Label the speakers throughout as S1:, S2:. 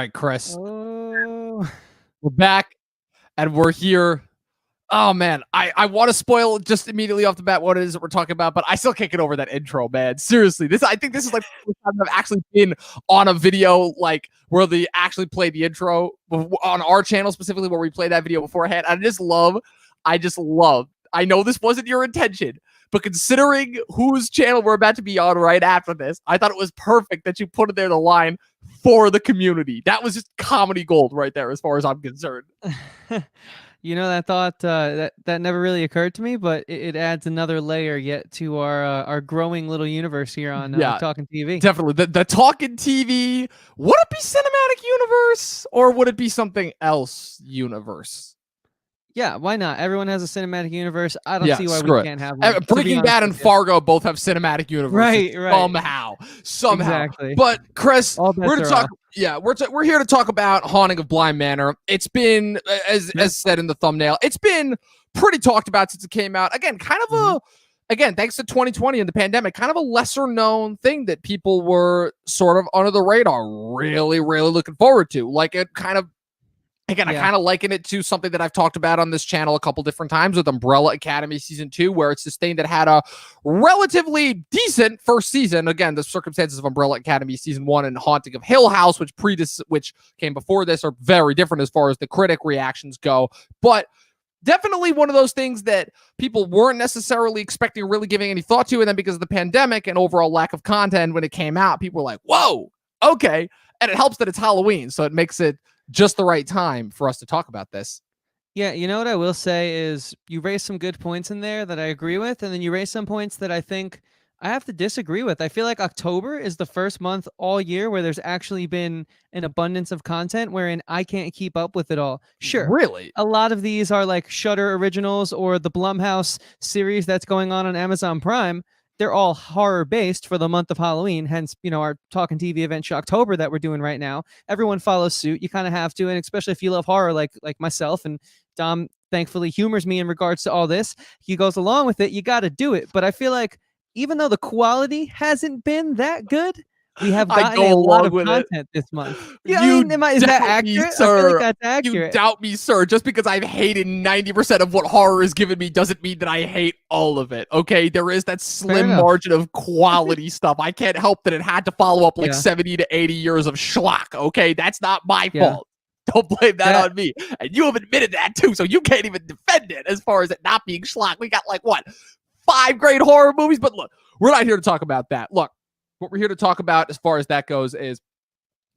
S1: right, Chris.
S2: Oh,
S1: We're back and we're here. Oh man, I want to spoil just immediately off the bat what it is that we're talking about, but I still can't get over that intro, man. Seriously, I think this is like the first time I've actually been on a video like where they actually play the intro on our channel specifically, where we play that video beforehand. I just love. I know this wasn't your intention, but considering whose channel we're about to be on right after this, I thought it was perfect that you put it there, the line for the community. That was just comedy gold right there, as far as I'm concerned.
S2: you know, that thought that never really occurred to me, but it adds another layer yet to our growing little universe here on Talkin TV.
S1: Definitely, the Talkin TV. Would it be cinematic universe or would it be something else universe?
S2: Yeah, why not? Everyone has a cinematic universe. I don't see why we can't have one.
S1: Breaking Bad and Fargo both have cinematic universes.
S2: Right.
S1: Somehow.
S2: Exactly.
S1: But Chris,
S2: we're
S1: to talk. Yeah, we're here to talk about Haunting of Bly Manor. It's been, as said in the thumbnail, it's been pretty talked about since it came out. Again, kind of thanks to 2020 and the pandemic, kind of a lesser known thing that people were sort of under the radar, really, really looking forward to. Like it kind of. Again, I kind of liken it to something that I've talked about on this channel a couple different times with Umbrella Academy Season 2, where it's this thing that had a relatively decent first season. Again, the circumstances of Umbrella Academy Season 1 and Haunting of Hill House, which came before this, are very different as far as the critic reactions go. But definitely one of those things that people weren't necessarily expecting or really giving any thought to. And then because of the pandemic and overall lack of content when it came out, people were like, whoa, okay. And it helps that it's Halloween, so it makes it just the right time for us to talk about this.
S2: Yeah, you know what I will say is you raised some good points in there that I agree with, and then you raised some points that I think I have to disagree with. I feel like October is the first month all year where there's actually been an abundance of content wherein I can't keep up with it all. Sure.
S1: Really?
S2: A lot of these are like Shudder originals or the Blumhouse series that's going on Amazon Prime. They're all horror-based for the month of Halloween, hence, our Talkin TV event Shocktober that we're doing right now. Everyone follows suit. You kind of have to, and especially if you love horror like myself, and Dom thankfully humors me in regards to all this. He goes along with it. You got to do it. But I feel like even though the quality hasn't been that good, we have gotten a lot of content this month. Yeah, is that accurate?
S1: Sir.
S2: I feel like that's accurate.
S1: You doubt me, sir. Just because I've hated 90% of what horror has given me doesn't mean that I hate all of it, okay? There is that slim margin of quality stuff. I can't help that it had to follow up 70 to 80 years of schlock, okay? That's not my fault. Don't blame that on me. And you have admitted that, too, so you can't even defend it as far as it not being schlock. We got, 5 great horror movies? But look, we're not here to talk about that. Look. What we're here to talk about as far as that goes is,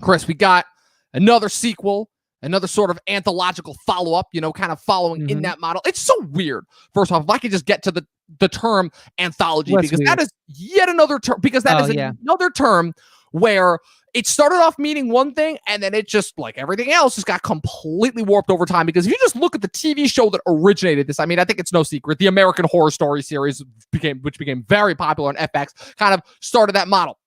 S1: Chris, we got another sequel, another sort of anthological follow-up, kind of following in that model. It's so weird. First off, if I could just get to the term anthology, because that is yet another term, another term where it started off meaning one thing, and then it just, like everything else, just got completely warped over time. Because if you just look at the TV show that originated this, I think it's no secret, the American Horror Story series, which became very popular on FX, kind of started that model.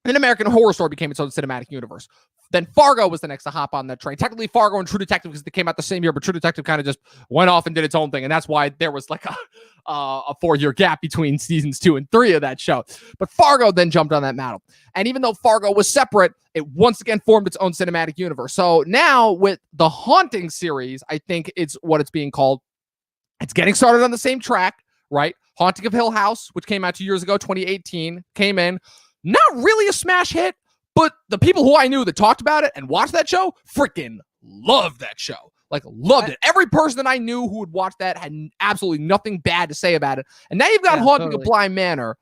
S1: Then American Horror Story became its own cinematic universe. Then Fargo was the next to hop on that train. Technically, Fargo and True Detective, because they came out the same year, but True Detective kind of just went off and did its own thing, and that's why there was a 4-year gap between seasons 2 and 3 of that show. But Fargo then jumped on that model, and even though Fargo was separate, it once again formed its own cinematic universe. So now with the Haunting series, I think it's what it's being called. It's getting started on the same track, right? Haunting of Hill House, which came out 2 years ago, 2018, came in. Not really a smash hit, but the people who I knew that talked about it and watched that show freaking loved that show. Loved it. Every person that I knew who would watch that had absolutely nothing bad to say about it. And now you've got Haunting of Bly Manor.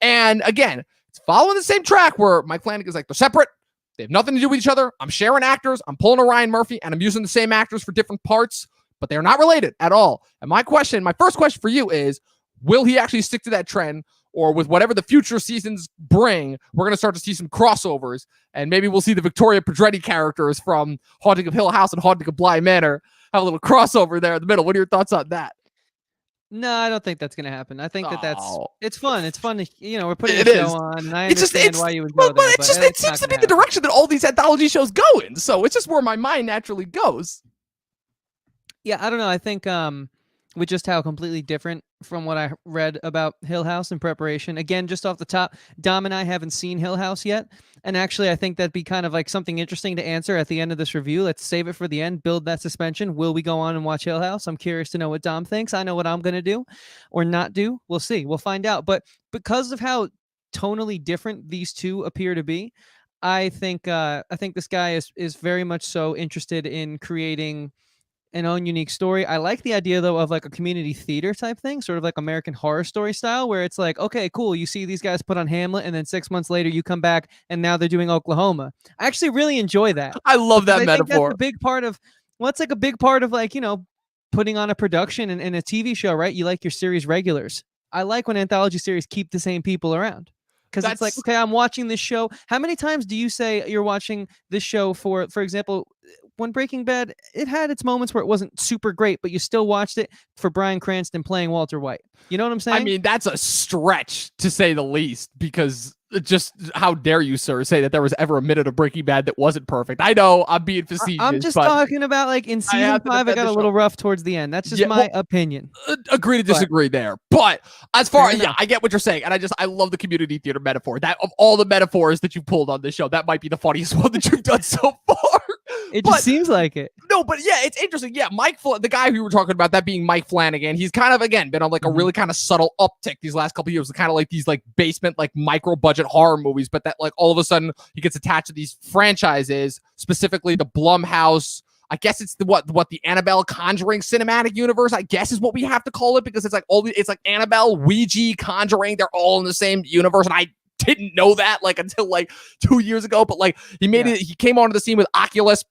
S1: And again, it's following the same track where Mike Flanagan's like, they're separate. They have nothing to do with each other. I'm sharing actors. I'm pulling a Ryan Murphy, and I'm using the same actors for different parts, but they're not related at all. And my first question for you is, will he actually stick to that trend? Or with whatever the future seasons bring, we're going to start to see some crossovers, and maybe we'll see the Victoria Pedretti characters from Haunting of Hill House and Haunting of Bly Manor have a little crossover there in the middle. What are your thoughts on that?
S2: No, I don't think that's going to happen. I think it's fun. It's fun to, we're putting a show on, and I understand why you would go there. But
S1: it seems to be the direction that all these anthology shows go in, so it's just where my mind naturally goes.
S2: Yeah, I don't know. I think with just how completely different from what I read about Hill House in preparation. Again, just off the top, Dom and I haven't seen Hill House yet. And actually, I think that'd be kind of like something interesting to answer at the end of this review. Let's save it for the end, build that suspension. Will we go on and watch Hill House? I'm curious to know what Dom thinks. I know what I'm going to do or not do. We'll see. We'll find out. But because of how tonally different these two appear to be, I think this guy is very much so interested in creating an own unique story. I like the idea though of like a community theater type thing, sort of like American Horror Story style, where it's like, okay, cool, you see these guys put on Hamlet, and then 6 months later you come back and now they're doing Oklahoma. I actually really enjoy that.
S1: I love that metaphor.
S2: Think that's a big part of it's like a big part of like, putting on a production and a TV show, right? You like your series regulars. I like when anthology series keep the same people around. Because it's like, okay, I'm watching this show. How many times do you say you're watching this show for example, when Breaking Bad, it had its moments where it wasn't super great, but you still watched it for Bryan Cranston playing Walter White. You know what I'm saying?
S1: I mean, that's a stretch to say the least, because just how dare you, sir, say that there was ever a minute of Breaking Bad that wasn't perfect. I know I'm being facetious.
S2: I'm just talking about like in season 5, I got a little rough towards the end. That's just my opinion.
S1: Agree to disagree there. But as far as, I get what you're saying. And I love the community theater metaphor. That of all the metaphors that you pulled on this show, that might be the funniest one that you've done so far.
S2: It just seems like it.
S1: No, but yeah, it's interesting. Yeah, the guy who were talking about, that being Mike Flanagan, he's kind of, again, been on like a really kind of subtle uptick these last couple of years. Kind of like these like basement, like micro budget horror movies, but that like all of a sudden he gets attached to these franchises, specifically the Blumhouse. I guess it's the Annabelle Conjuring cinematic universe, I guess is what we have to call it, because it's like it's like Annabelle, Ouija, Conjuring, they're all in the same universe. And I didn't know that like until like 2 years ago, but like he came onto the scene with Oculus.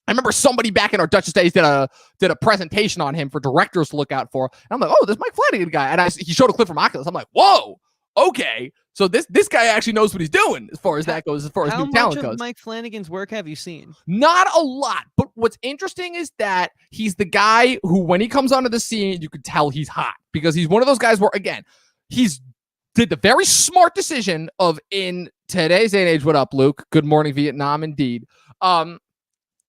S1: I remember somebody back in our Duchess days did a presentation on him for directors to look out for. And I'm like, oh, this Mike Flanagan guy. And he showed a clip from Oculus. I'm like, whoa, okay. So this guy actually knows what he's doing as far as that goes, as far as new talent goes.
S2: How much of Mike Flanagan's work have you seen?
S1: Not a lot. But what's interesting is that he's the guy who, when he comes onto the scene, you could tell he's hot, because he's one of those guys where, again, he's did the very smart decision of, in today's day and age, what up, Luke? Good morning, Vietnam, indeed.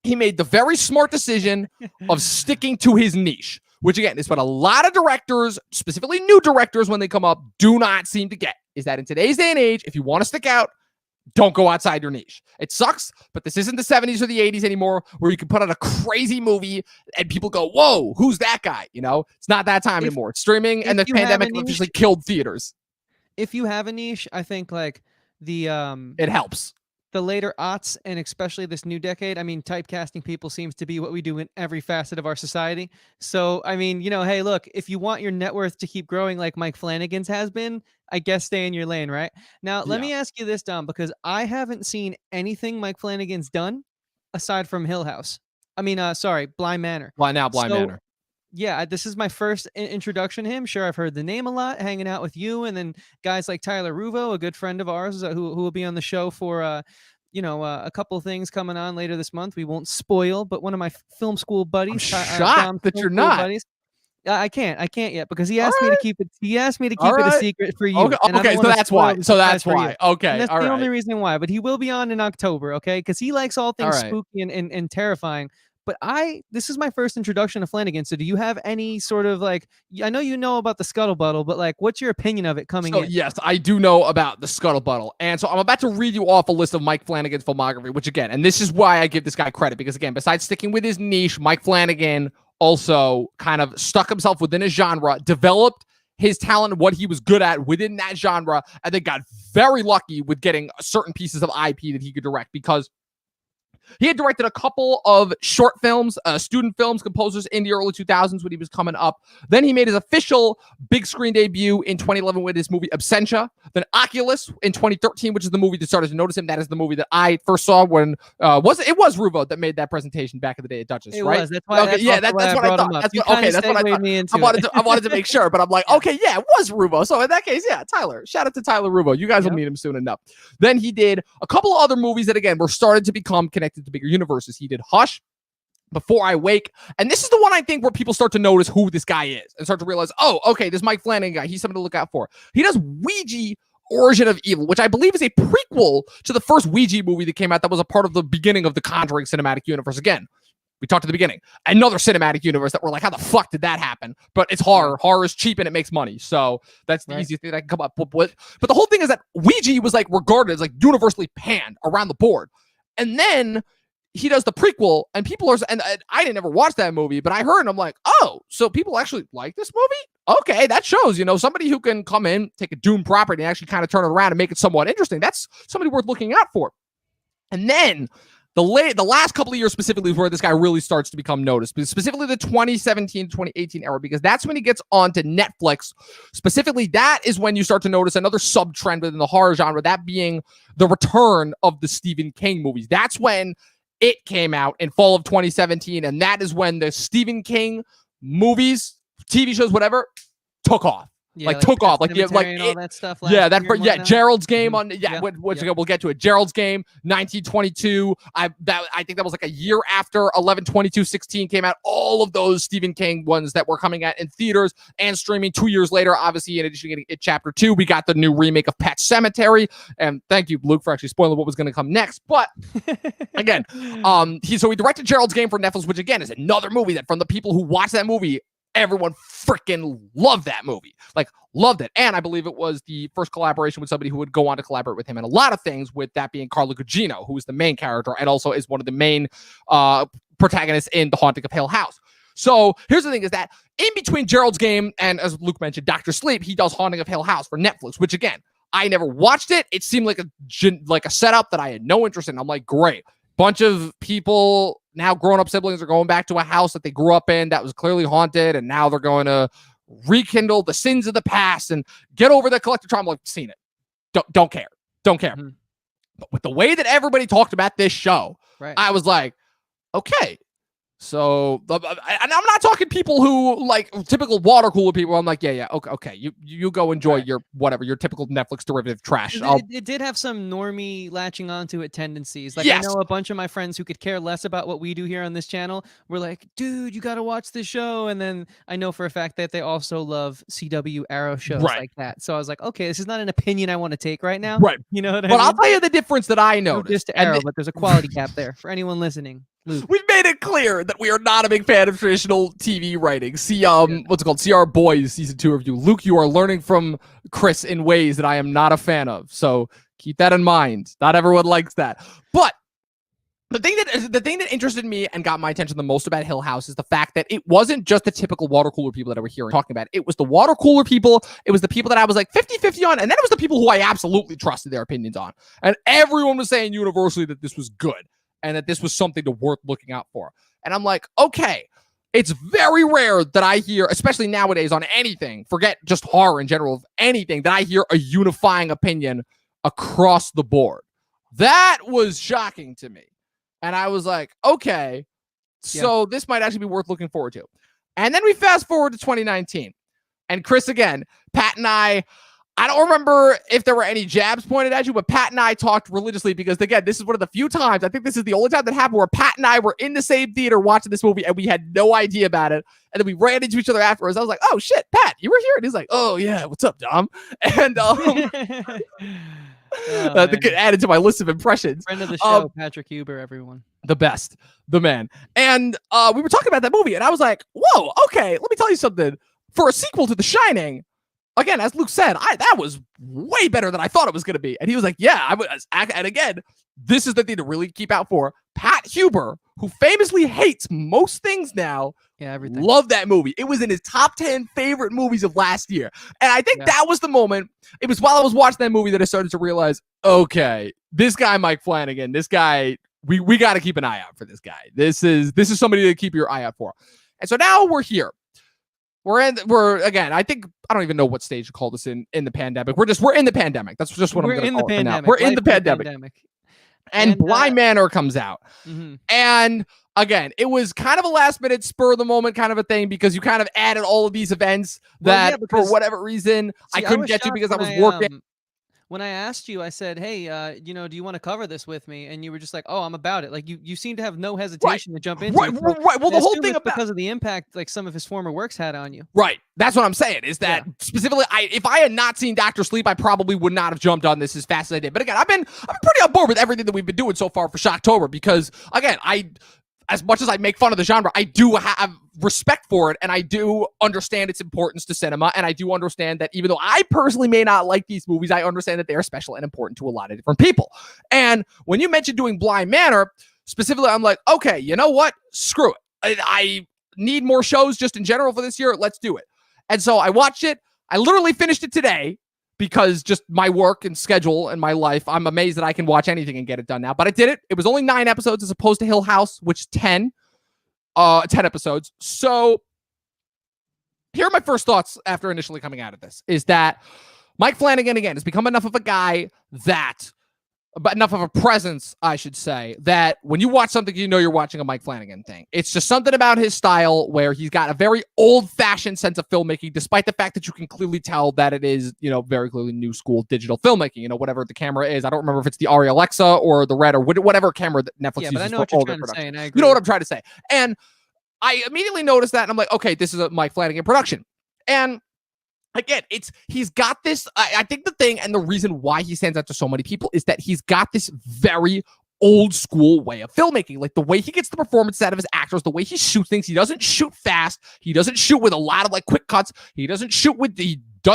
S1: He made the very smart decision of sticking to his niche, which, again, is what a lot of directors, specifically new directors, when they come up, do not seem to get, is that in today's day and age, if you want to stick out, don't go outside your niche. It sucks, but this isn't the 70s or the 80s anymore, where you can put out a crazy movie and people go, whoa, who's that guy? It's not that time anymore. It's streaming, and the pandemic officially killed theaters.
S2: If you have a niche, I think like
S1: it helps.
S2: The later aughts, and especially this new decade, I mean, typecasting people seems to be what we do in every facet of our society. So, I mean, hey, look, if you want your net worth to keep growing like Mike Flanagan's has been, I guess stay in your lane, right? Now, let me ask you this, Dom, because I haven't seen anything Mike Flanagan's done aside from Hill House. I mean, Bly Manor.
S1: Bly Manor.
S2: Yeah, this is my first introduction to him. Sure, I've heard the name a lot, hanging out with you, and then guys like Tyler Ruvo, a good friend of ours, who will be on the show for a couple of things coming on later this month. We won't spoil, but one of my film school buddies.
S1: I'm shocked that you're not.
S2: Buddies, I can't yet, because he asked me to keep it. He asked me to keep it a secret for you.
S1: Okay, so that's why. Okay,
S2: and that's the only reason why. But he will be on in October, okay? Because he likes all things spooky and terrifying. But this is my first introduction to Flanagan. So do you have any sort of like, I know you know about the Scuttlebuttle, but like, what's your opinion of it coming in?
S1: Yes, I do know about the Scuttlebuttle. And so I'm about to read you off a list of Mike Flanagan's filmography, which again, and this is why I give this guy credit, because again, besides sticking with his niche, Mike Flanagan also kind of stuck himself within a genre, developed his talent, what he was good at within that genre, and then got very lucky with getting certain pieces of IP that he could direct, because he had directed a couple of short films, student films, composers in the early 2000s when he was coming up. Then he made his official big screen debut in 2011 with his movie Absentia. Then Oculus in 2013, which is the movie that started to notice him. That is the movie that I first saw when it was Ruvo that made that presentation back in the day at Duchess, right?
S2: Was. That's why.
S1: Okay, that's what I thought. That's what I thought. I wanted to make sure, but I'm like, okay, yeah, it was Ruvo. So in that case, yeah, Tyler. Shout out to Tyler Ruvo. You guys will meet him soon enough. Then he did a couple of other movies that again were started to become connected to bigger universes. He did Hush, Before I Wake, and this is the one I think where people start to notice who this guy is and start to realize, oh, okay, this Mike Flanagan guy, he's something to look out for. He does Ouija, Origin of Evil, which I believe is a prequel to the first Ouija movie that came out that was a part of the beginning of the Conjuring cinematic universe. Again, We talked at the beginning. Another cinematic universe that we're like, how the fuck did that happen? But it's horror. Horror is cheap and it makes money. So that's the easiest thing I can come up with. But the whole thing is that Ouija was like regarded as like universally panned around the board. And then he does the prequel, and people are, and I didn't ever watch that movie, but I heard, and I'm like, oh, so people actually like this movie? Okay, that shows, somebody who can come in, take a doomed property, and actually kind of turn it around and make it somewhat interesting. That's somebody worth looking out for. And then the last couple of years specifically is where this guy really starts to become noticed, specifically the 2017, 2018 era, because that's when he gets onto Netflix. Specifically, that is when you start to notice another sub-trend within the horror genre, that being the return of the Stephen King movies. That's when It came out in fall of 2017, and that is when the Stephen King movies, TV shows, whatever, took off.
S2: Yeah,
S1: took off, like
S2: all that stuff.
S1: Gerald's Game on we'll get to it. Gerald's Game, 1922. I think that was like a year after 11/22/16 came out. All of those Stephen King ones that were coming out in theaters and streaming 2 years later. Obviously, in addition to getting It Chapter 2, we got the new remake of Pet Sematary. And thank you, Luke, for actually spoiling what was going to come next. But again, he directed Gerald's Game for Netflix, which again is another movie that from the people who watched that movie, everyone freaking loved that movie. Loved it. And I believe it was the first collaboration with somebody who would go on to collaborate with him in a lot of things, with that being Carla Gugino, who is the main character and also is one of the main protagonists in The Haunting of Hill House. So here's the thing, is that in between Gerald's Game and, as Luke mentioned, Dr. Sleep, he does Haunting of Hill House for Netflix, which again, I never watched it. It seemed like a setup that I had no interest in. I'm like, great. Bunch of people, now grown-up siblings, are going back to a house that they grew up in that was clearly haunted, and now they're going to rekindle the sins of the past and get over the collective trauma. Like, seen it. Don't care. Mm-hmm. But with the way that everybody talked about this show, right, I was like, okay. So, and I'm not talking people who like typical water cooler people. I'm like, yeah, okay. You go enjoy your whatever, your typical Netflix derivative trash.
S2: It did have some normie latching onto it tendencies. Like, yes. I know a bunch of my friends who could care less about what we do here on this channel were like, dude, you got to watch this show. And then I know for a fact that they also love CW Arrow shows like that. So I was like, okay, this is not an opinion I want to take right now.
S1: Right.
S2: You know what I
S1: mean?
S2: But
S1: I'll tell you the difference that I noticed.
S2: No, just Arrow, but there's a quality gap there for anyone listening. Luke.
S1: We've made it clear that we are not a big fan of traditional TV writing. See, what's it called? See our Boys season 2 review. Luke, you are learning from Chris in ways that I am not a fan of. So keep that in mind. Not everyone likes that. But the thing that interested me and got my attention the most about Hill House is the fact that it wasn't just the typical water cooler people that I were hearing talking about. It was the water cooler people. It was the people that I was like 50-50 on. And then it was the people who I absolutely trusted their opinions on. And everyone was saying universally that this was good, and that this was something to worth looking out for. And I'm like, okay, it's very rare that I hear, especially nowadays on anything, forget just horror in general, anything, that I hear a unifying opinion across the board. That was shocking to me. And I was like, okay, so this might actually be worth looking forward to. And then we fast forward to 2019. And Chris, again, Pat and I don't remember if there were any jabs pointed at you, but Pat and I talked religiously because, again, this is one of the few times, I think this is the only time that happened, where Pat and I were in the same theater watching this movie and we had no idea about it. And then we ran into each other afterwards. I was like, oh, shit, Pat, you were here? And he's like, oh, yeah, what's up, Dom? And added to my list of impressions.
S2: Friend of the show, Patrick Huber, everyone.
S1: The best, the man. And we were talking about that movie, and I was like, whoa, okay, let me tell you something. For a sequel to The Shining, again, as Luke said, that was way better than I thought it was going to be. And he was like, yeah, I was. And again, this is the thing to really keep out for. Pat Huber, who famously hates most things now,
S2: everything.
S1: Loved that movie. It was in his top 10 favorite movies of last year. And I think that was the moment. It was while I was watching that movie that I started to realize, okay, this guy, Mike Flanagan, this guy, we got to keep an eye out for this guy. This is somebody to keep your eye out for. And so now we're here. Again, I don't even know what stage to call this in the pandemic. We're in the pandemic. That's just what I'm going to call it now. We're in the pandemic. And Bly Manor comes out. Mm-hmm. And again, it was kind of a last minute spur of the moment kind of a thing, because you kind of added all of these events that for whatever reason I couldn't get to because I was working.
S2: When I asked you, I said, hey, do you want to cover this with me? And you were just like, oh, I'm about it. Like, you seem to have no hesitation to jump into it.
S1: Right. Well, the whole thing
S2: because of the impact like some of his former works had on you.
S1: Right. That's what I'm saying, is that specifically, if I had not seen Dr. Sleep, I probably would not have jumped on this as fast as I did. But again, I've been pretty on board with everything that we've been doing so far for Shocktober, because again, as much as I make fun of the genre, I do have respect for it, and I do understand its importance to cinema, and I do understand that even though I personally may not like these movies, I understand that they are special and important to a lot of different people. And when you mentioned doing Bly Manor, specifically, I'm like, okay, you know what? Screw it. I need more shows just in general for this year. Let's do it. And so I watched it. I literally finished it today because just my work and schedule and my life. I'm amazed that I can watch anything and get it done now. But I did it. It was only 9 episodes as opposed to Hill House, which is 10 episodes. So here are my first thoughts after initially coming out of this, is that Mike Flanagan, again, has become enough of a guy but enough of a presence, I should say, that when you watch something, you know you're watching a Mike Flanagan thing. It's just something about his style where he's got a very old-fashioned sense of filmmaking, despite the fact that you can clearly tell that it is, very clearly new school digital filmmaking, whatever the camera is. I don't remember if it's the Arri Alexa or the Red or whatever camera that Netflix uses for older production. You know what I'm trying to say. And I immediately noticed that, and I'm like, okay, this is a Mike Flanagan production. And again, he's got this. I think the thing and the reason why he stands out to so many people is that he's got this very old school way of filmmaking. Like the way he gets the performance out of his actors, the way he shoots things. He doesn't shoot fast. He doesn't shoot with a lot of quick cuts. He does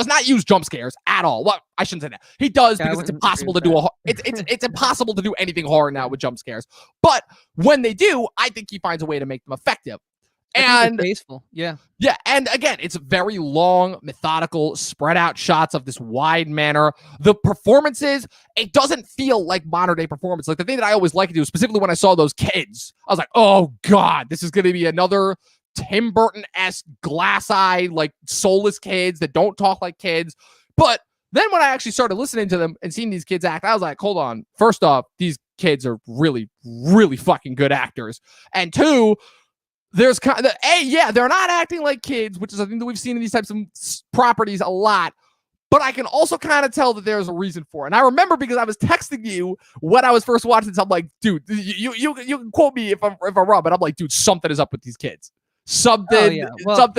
S1: not use jump scares at all. Well, I shouldn't say that. He does, because it's impossible to do it's impossible to do anything horror now with jump scares. But when they do, I think he finds a way to make them effective. And
S2: tasteful. Yeah.
S1: And again, it's very long, methodical, spread out shots of this wide manor. The performances, it doesn't feel like modern day performance. Like the thing that I always like to do, specifically when I saw those kids, I was like, oh God, this is going to be another Tim Burton-esque glass-eyed, soulless kids that don't talk like kids. But then when I actually started listening to them and seeing these kids act, I was like, hold on. First off, these kids are really, really fucking good actors. And two, there's they're not acting like kids, which is a thing that we've seen in these types of properties a lot. But I can also kind of tell that there's a reason for it. And I remember because I was texting you when I was first watching this. I'm like, dude, you can quote me if I'm wrong, but I'm like, dude, something is up with these kids. Something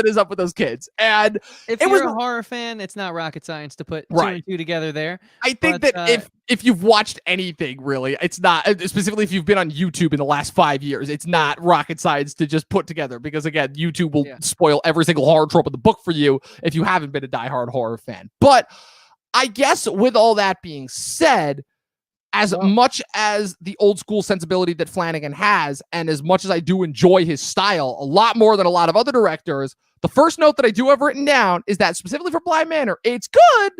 S1: is up with those kids. And
S2: if you're a horror fan, it's not rocket science to put two and two together there.
S1: I think that if you've watched anything, really, it's not, specifically if you've been on YouTube in the last 5 years, it's not rocket science to just put together, because again, YouTube will spoil every single horror trope in the book for you if you haven't been a diehard horror fan. But I guess with all that being said, as much as the old school sensibility that Flanagan has, and as much as I do enjoy his style a lot more than a lot of other directors, the first note that I do have written down is that specifically for Bly Manor, it's good,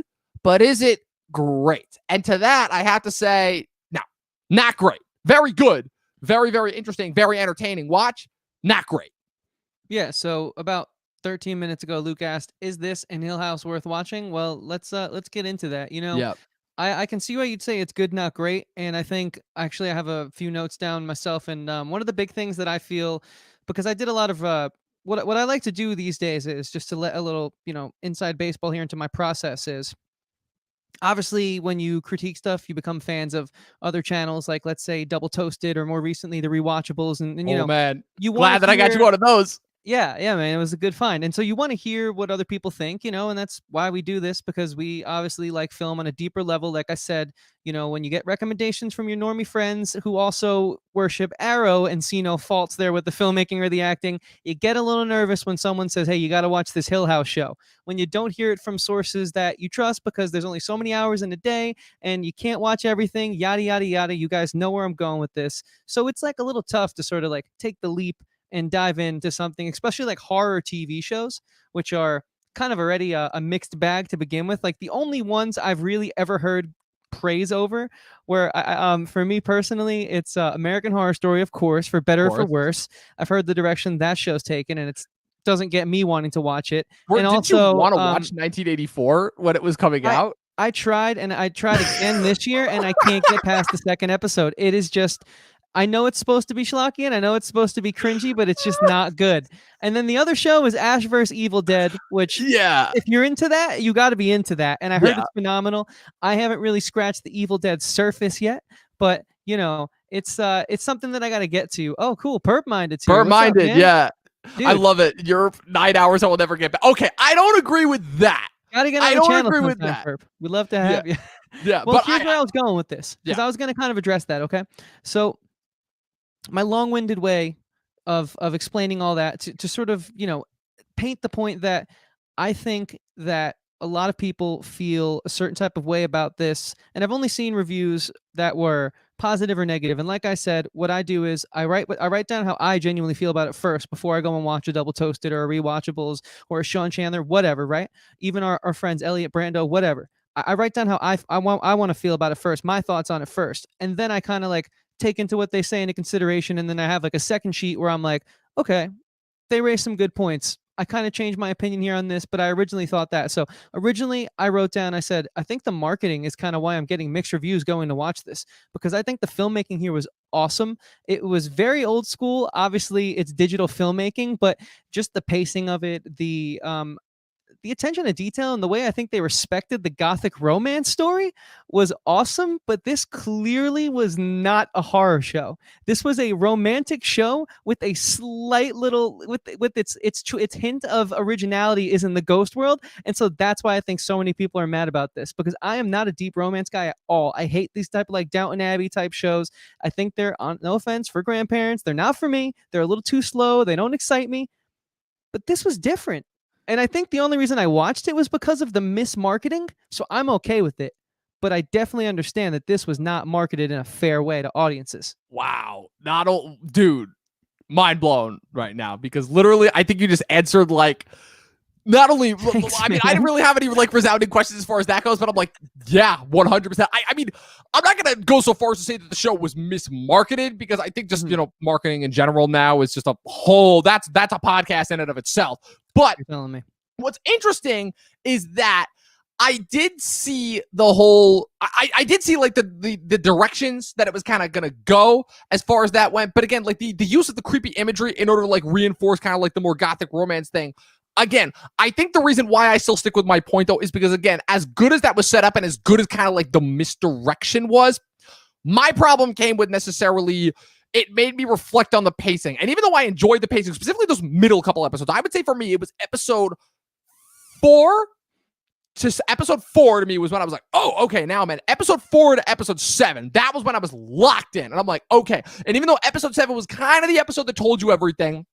S1: but is it great? And to that, I have to say, no, not great. Very good. Very, very interesting. Very entertaining. Watch, not great.
S2: Yeah, so about 13 minutes ago, Luke asked, is this an Hill House worth watching? Well, let's get into that. I can see why you'd say it's good, not great. And I think, actually, I have a few notes down myself. And one of the big things that I feel, because I did a lot of what I like to do these days is just to let a little, inside baseball here into my process is, obviously, when you critique stuff, you become fans of other channels, like, let's say, Double Toasted, or more recently, The Rewatchables. And
S1: man, glad that I got you one of those.
S2: Yeah, man, it was a good find. And so you want to hear what other people think, and that's why we do this, because we obviously like film on a deeper level. Like I said, when you get recommendations from your normie friends who also worship Arrow and see no faults there with the filmmaking or the acting, you get a little nervous when someone says, hey, you got to watch this Hill House show. When you don't hear it from sources that you trust, because there's only so many hours in a day and you can't watch everything, yada, yada, yada. You guys know where I'm going with this. So it's a little tough to sort of take the leap and dive into something, especially like horror TV shows, which are kind of already a mixed bag to begin with. Like the only ones I've really ever heard praise over, where for me personally, it's American Horror Story, of course, for better or for worse. I've heard the direction that show's taken, and it doesn't get me wanting to watch it.
S1: Did you want to watch 1984 when it was coming out?
S2: I tried, and I tried again this year, and I can't get past the second episode. It is just, I know it's supposed to be schlocky, and I know it's supposed to be cringy, but it's just not good. And then the other show is Ash vs. Evil Dead, which, if you're into that, you got to be into that. And I heard it's phenomenal. I haven't really scratched the Evil Dead surface yet, but it's something that I got to get to. Oh, cool. Perp-minded too.
S1: Perp-minded, yeah. Dude. I love it. Your 9 hours I will never get back. Okay, I don't agree with that.
S2: Gotta get on the channel agree with that. Perp. We'd love to have you.
S1: Yeah,
S2: well, here's where I was going with this, because I was going to kind of address that, okay? So my long-winded way of explaining all that to sort of, you know, paint the point that I think that a lot of people feel a certain type of way about this, and I've only seen reviews that were positive or negative. And like I said, what I do is I write down how I genuinely feel about it first before I go and watch a Double Toasted or a Rewatchables or a Sean Chandler, whatever, right? Even our friends Elliot Brando, whatever. I write down how I want to feel about it first, my thoughts on it first, and then I kind of like take into what they say into consideration, and then I have like a second sheet where I'm like, okay, they raised some good points. I kind of changed my opinion here on this, but I originally thought that. So originally I wrote down, I said, I think the marketing is kind of why I'm getting mixed reviews going to watch this, because I think the filmmaking here was awesome. It was very old school. Obviously it's digital filmmaking, but just the pacing of it, the attention to detail and the way I think they respected the gothic romance story was awesome, but this clearly was not a horror show. This was a romantic show with a slight little with its hint of originality is in the ghost world, and so that's why I think so many people are mad about this, because I am not a deep romance guy at all. I hate these type of like Downton Abbey type shows. I think they're, on no offense for grandparents, they're not for me. They're a little too slow. They don't excite me. But this was different. And I think the only reason I watched it was because of the mismarketing, so I'm okay with it. But I definitely understand that this was not marketed in a fair way to audiences.
S1: Wow. Dude, mind blown right now, because literally I think you just answered like not only,
S2: Thanks,
S1: I mean,
S2: man.
S1: I didn't really have any like resounding questions as far as that goes, but I'm like, yeah, 100%. I mean, I'm not going to go so far as to say that the show was mismarketed, because I think just, you know, marketing in general now is just a whole, that's a podcast in and of itself. But
S2: You're telling me.
S1: What's interesting is that I did see the whole, I did see like the directions that it was kind of going to go as far as that went. But again, like the use of the creepy imagery in order to like reinforce kind of like the more gothic romance thing. Again, I think the reason why I still stick with my point though is because, again, as good as that was set up and as good as kind of like the misdirection was, my problem came with necessarily, it made me reflect on the pacing. And even though I enjoyed the pacing, specifically those middle couple episodes, I would say for me, it was episode 4 to me was when I was like, oh, okay, now I'm at episode 4 to episode 7. That was when I was locked in. And I'm like, okay. And even though episode 7 was kind of the episode that told you everything,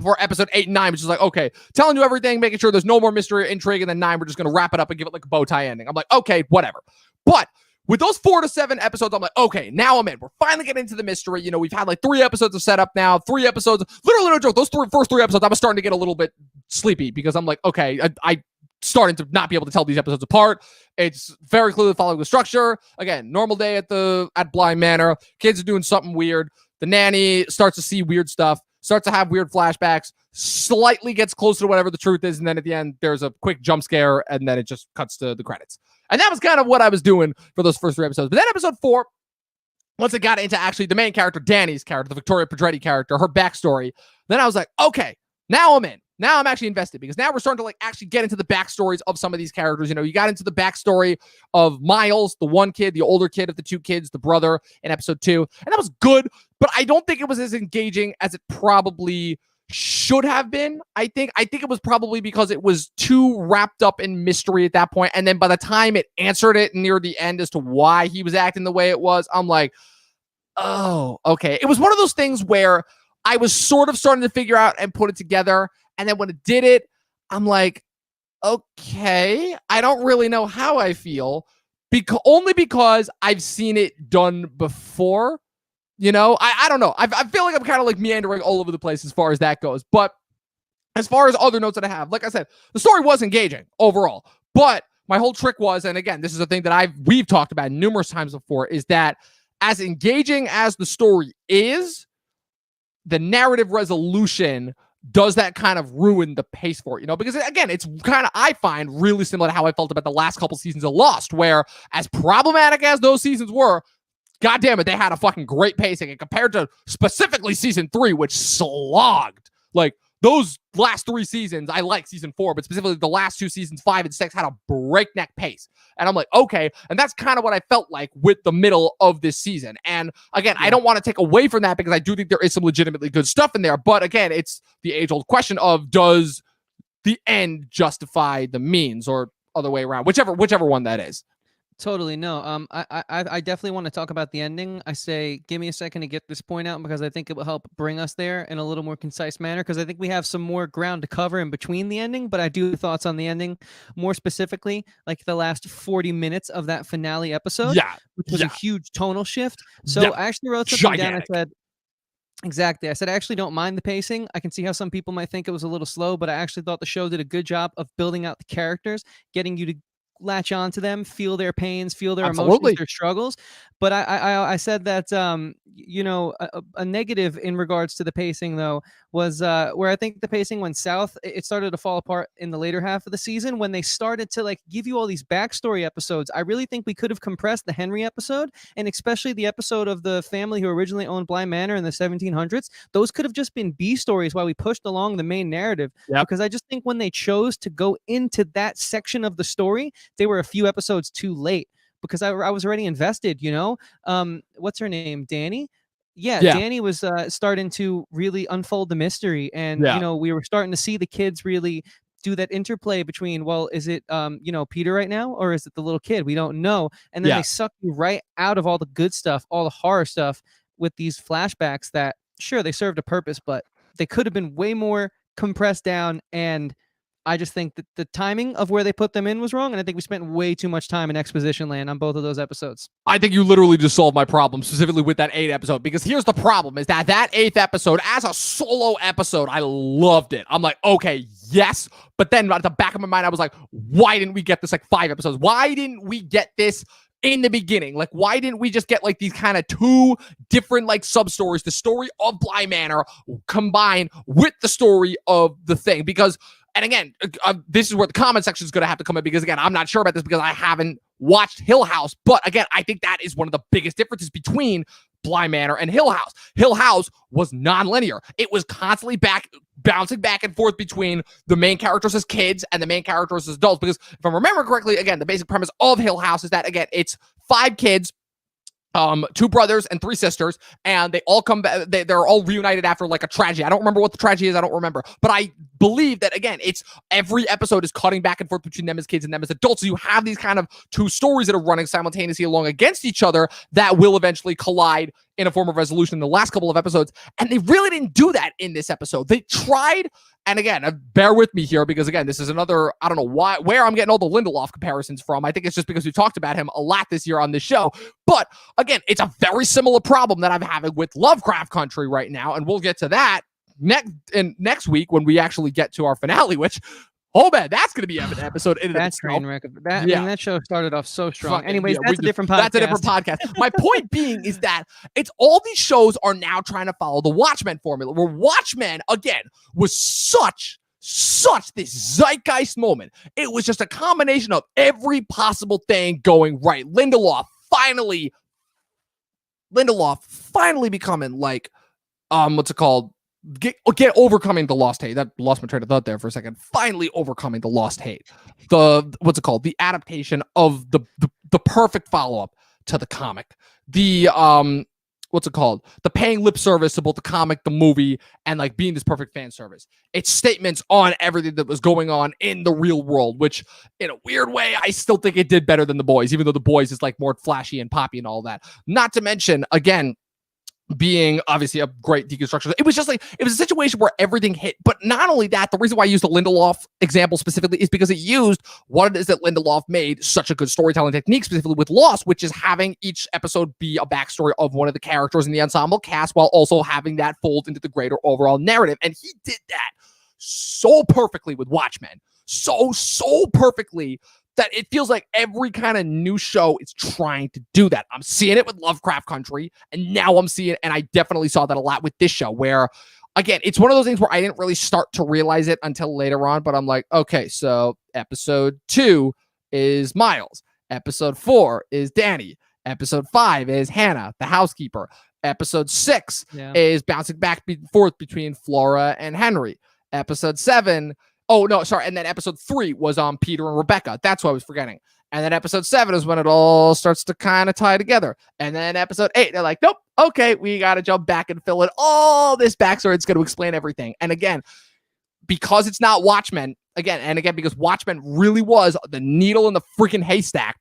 S1: for episode 8 and 9, which is like, okay, telling you everything, making sure there's no more mystery or intrigue, and then 9, we're just going to wrap it up and give it like a bow tie ending. I'm like, okay, whatever. But with those 4 to 7 episodes, I'm like, okay, now I'm in. We're finally getting into the mystery. You know, we've had like 3 episodes of setup now, 3 episodes. Literally, no joke, those first 3 episodes, I was starting to get a little bit sleepy, because I'm like, okay, I starting to not be able to tell these episodes apart. It's very clearly following the structure. Again, normal day at Bly Manor. Kids are doing something weird. The nanny starts to see weird stuff, starts to have weird flashbacks, slightly gets closer to whatever the truth is, and then at the end, there's a quick jump scare, and then it just cuts to the credits. And that was kind of what I was doing for those first 3 episodes. But then episode 4, once it got into actually the main character, Danny's character, the Victoria Pedretti character, her backstory, then I was like, okay, now I'm in. Now I'm actually invested, because now we're starting to like actually get into the backstories of some of these characters. You know, you got into the backstory of Miles, the one kid, the older kid of the 2 kids, the brother, in episode 2. And that was good, but I don't think it was as engaging as it probably should have been. I think it was probably because it was too wrapped up in mystery at that point. And then by the time it answered it near the end as to why he was acting the way it was, I'm like, oh, okay. It was one of those things where I was sort of starting to figure out and put it together. And then when it did it, I'm like, okay, I don't really know how I feel, only because I've seen it done before. You know, I don't know. I feel like I'm kind of like meandering all over the place as far as that goes. But as far as other notes that I have, like I said, the story was engaging overall. But my whole trick was, and again, this is a thing that we've talked about numerous times before, is that as engaging as the story is, the narrative resolution does that kind of ruin the pace for it, you know? Because again, it's kind of, I find, really similar to how I felt about the last couple seasons of Lost, where as problematic as those seasons were, God damn it, they had a fucking great pacing. And compared to specifically season 3, which slogged, like those last 3 seasons, I like season 4, but specifically the last 2 seasons, 5 and 6, had a breakneck pace. And I'm like, okay. And that's kind of what I felt like with the middle of this season. And again, I don't want to take away from that, because I do think there is some legitimately good stuff in there. But again, it's the age-old question of, does the end justify the means, or other way around, whichever one that is.
S2: Totally. No. I definitely want to talk about the ending. I say, give me a second to get this point out because I think it will help bring us there in a little more concise manner. Because I think we have some more ground to cover in between the ending. But I do have thoughts on the ending, more specifically, like the last 40 minutes of that finale episode, which was a huge tonal shift. So I actually wrote something down. I said, exactly. I said, I actually don't mind the pacing. I can see how some people might think it was a little slow, but I actually thought the show did a good job of building out the characters, getting you to latch on to them, feel their pains, feel their emotions, their struggles. But I said that, a negative in regards to the pacing, though, was where I think the pacing went south. It started to fall apart in the later half of the season when they started to like give you all these backstory episodes. I really think we could have compressed the Henry episode, and especially the episode of the family who originally owned Bly Manor in the 1700s. Those could have just been B stories while we pushed along the main narrative. Because I just think when they chose to go into that section of the story, they were a few episodes too late. Because I was already invested, what's her name? Danny? Yeah. Danny was starting to really unfold the mystery. And, we were starting to see the kids really do that interplay between, well, is it, Peter right now? Or is it the little kid? We don't know. And then they suck you right out of all the good stuff, all the horror stuff with these flashbacks that, sure, they served a purpose, but they could have been way more compressed down. And I just think that the timing of where they put them in was wrong, and I think we spent way too much time in exposition land on both of those episodes.
S1: I think you literally just solved my problem, specifically with that 8th episode, because here's the problem, is that 8th episode, as a solo episode, I loved it. I'm like, okay, yes, but then at the back of my mind, I was like, why didn't we get this like 5 episodes? Why didn't we get this in the beginning? Like, why didn't we just get like these kind of 2 different like sub-stories, the story of Bly Manor combined with the story of the thing? Because, and again, this is where the comment section is going to have to come in, because again, I'm not sure about this because I haven't watched Hill House. But again, I think that is one of the biggest differences between Bly Manor and Hill House. Hill House was non-linear. It was constantly bouncing back and forth between the main characters as kids and the main characters as adults. Because if I remember correctly, again, the basic premise of Hill House is that, again, it's 5 kids, 2 brothers and 3 sisters, and they all come back. They're all reunited after like a tragedy. I don't remember what the tragedy is. I don't remember, but I believe that, again, it's every episode is cutting back and forth between them as kids and them as adults. So you have these kind of 2 stories that are running simultaneously along against each other that will eventually collide in a form of resolution in the last couple of episodes. And they really didn't do that in this episode. They tried. And again, bear with me here, because again, this is another, I don't know where I'm getting all the Lindelof comparisons from. I think it's just because we talked about him a lot this year on this show. But again, it's a very similar problem that I'm having with Lovecraft Country right now. And we'll get to that next week when we actually get to our finale, which, oh man, that's going to be an episode in
S2: that train wreck. I mean, that show started off so strong. Anyways, that's a different podcast.
S1: That's a different podcast. My point being is that it's all these shows are now trying to follow the Watchmen formula, where Watchmen, again, was such this zeitgeist moment. It was just a combination of every possible thing going right. Lindelof finally becoming like, what's it called? Get overcoming the lost hate. That lost my train of thought there for a second. Finally overcoming the lost hate. What's it called? The adaptation of the perfect follow-up to the comic. The what's it called? The paying lip service to both the comic, the movie, and like being this perfect fan service. It's statements on everything that was going on in the real world, which in a weird way, I still think it did better than The Boys, even though The Boys is like more flashy and poppy and all that. Not to mention, again, being obviously a great deconstruction. It was just like, it was a situation where everything hit. But not only that, the reason why I used the Lindelof example specifically is because it used what it is that Lindelof made such a good storytelling technique, specifically with Lost, which is having each episode be a backstory of one of the characters in the ensemble cast, while also having that fold into the greater overall narrative. And he did that so perfectly with Watchmen. So perfectly that it feels like every kind of new show is trying to do that. I'm seeing it with Lovecraft Country, and now I'm seeing it, and I definitely saw that a lot with this show, where, again, it's one of those things where I didn't really start to realize it until later on, but I'm like, okay, so episode 2 is Miles. Episode 4 is Danny. Episode 5 is Hannah, the housekeeper. Episode 6 is bouncing back and forth between Flora and Henry. Episode 7... Oh, no, sorry. And then episode 3 was on Peter and Rebecca. That's what I was forgetting. And then episode 7 is when it all starts to kind of tie together. And then episode 8, they're like, nope, okay, we got to jump back and fill in all this backstory. It's going to explain everything. And again, because it's not Watchmen, because Watchmen really was the needle in the freaking haystack,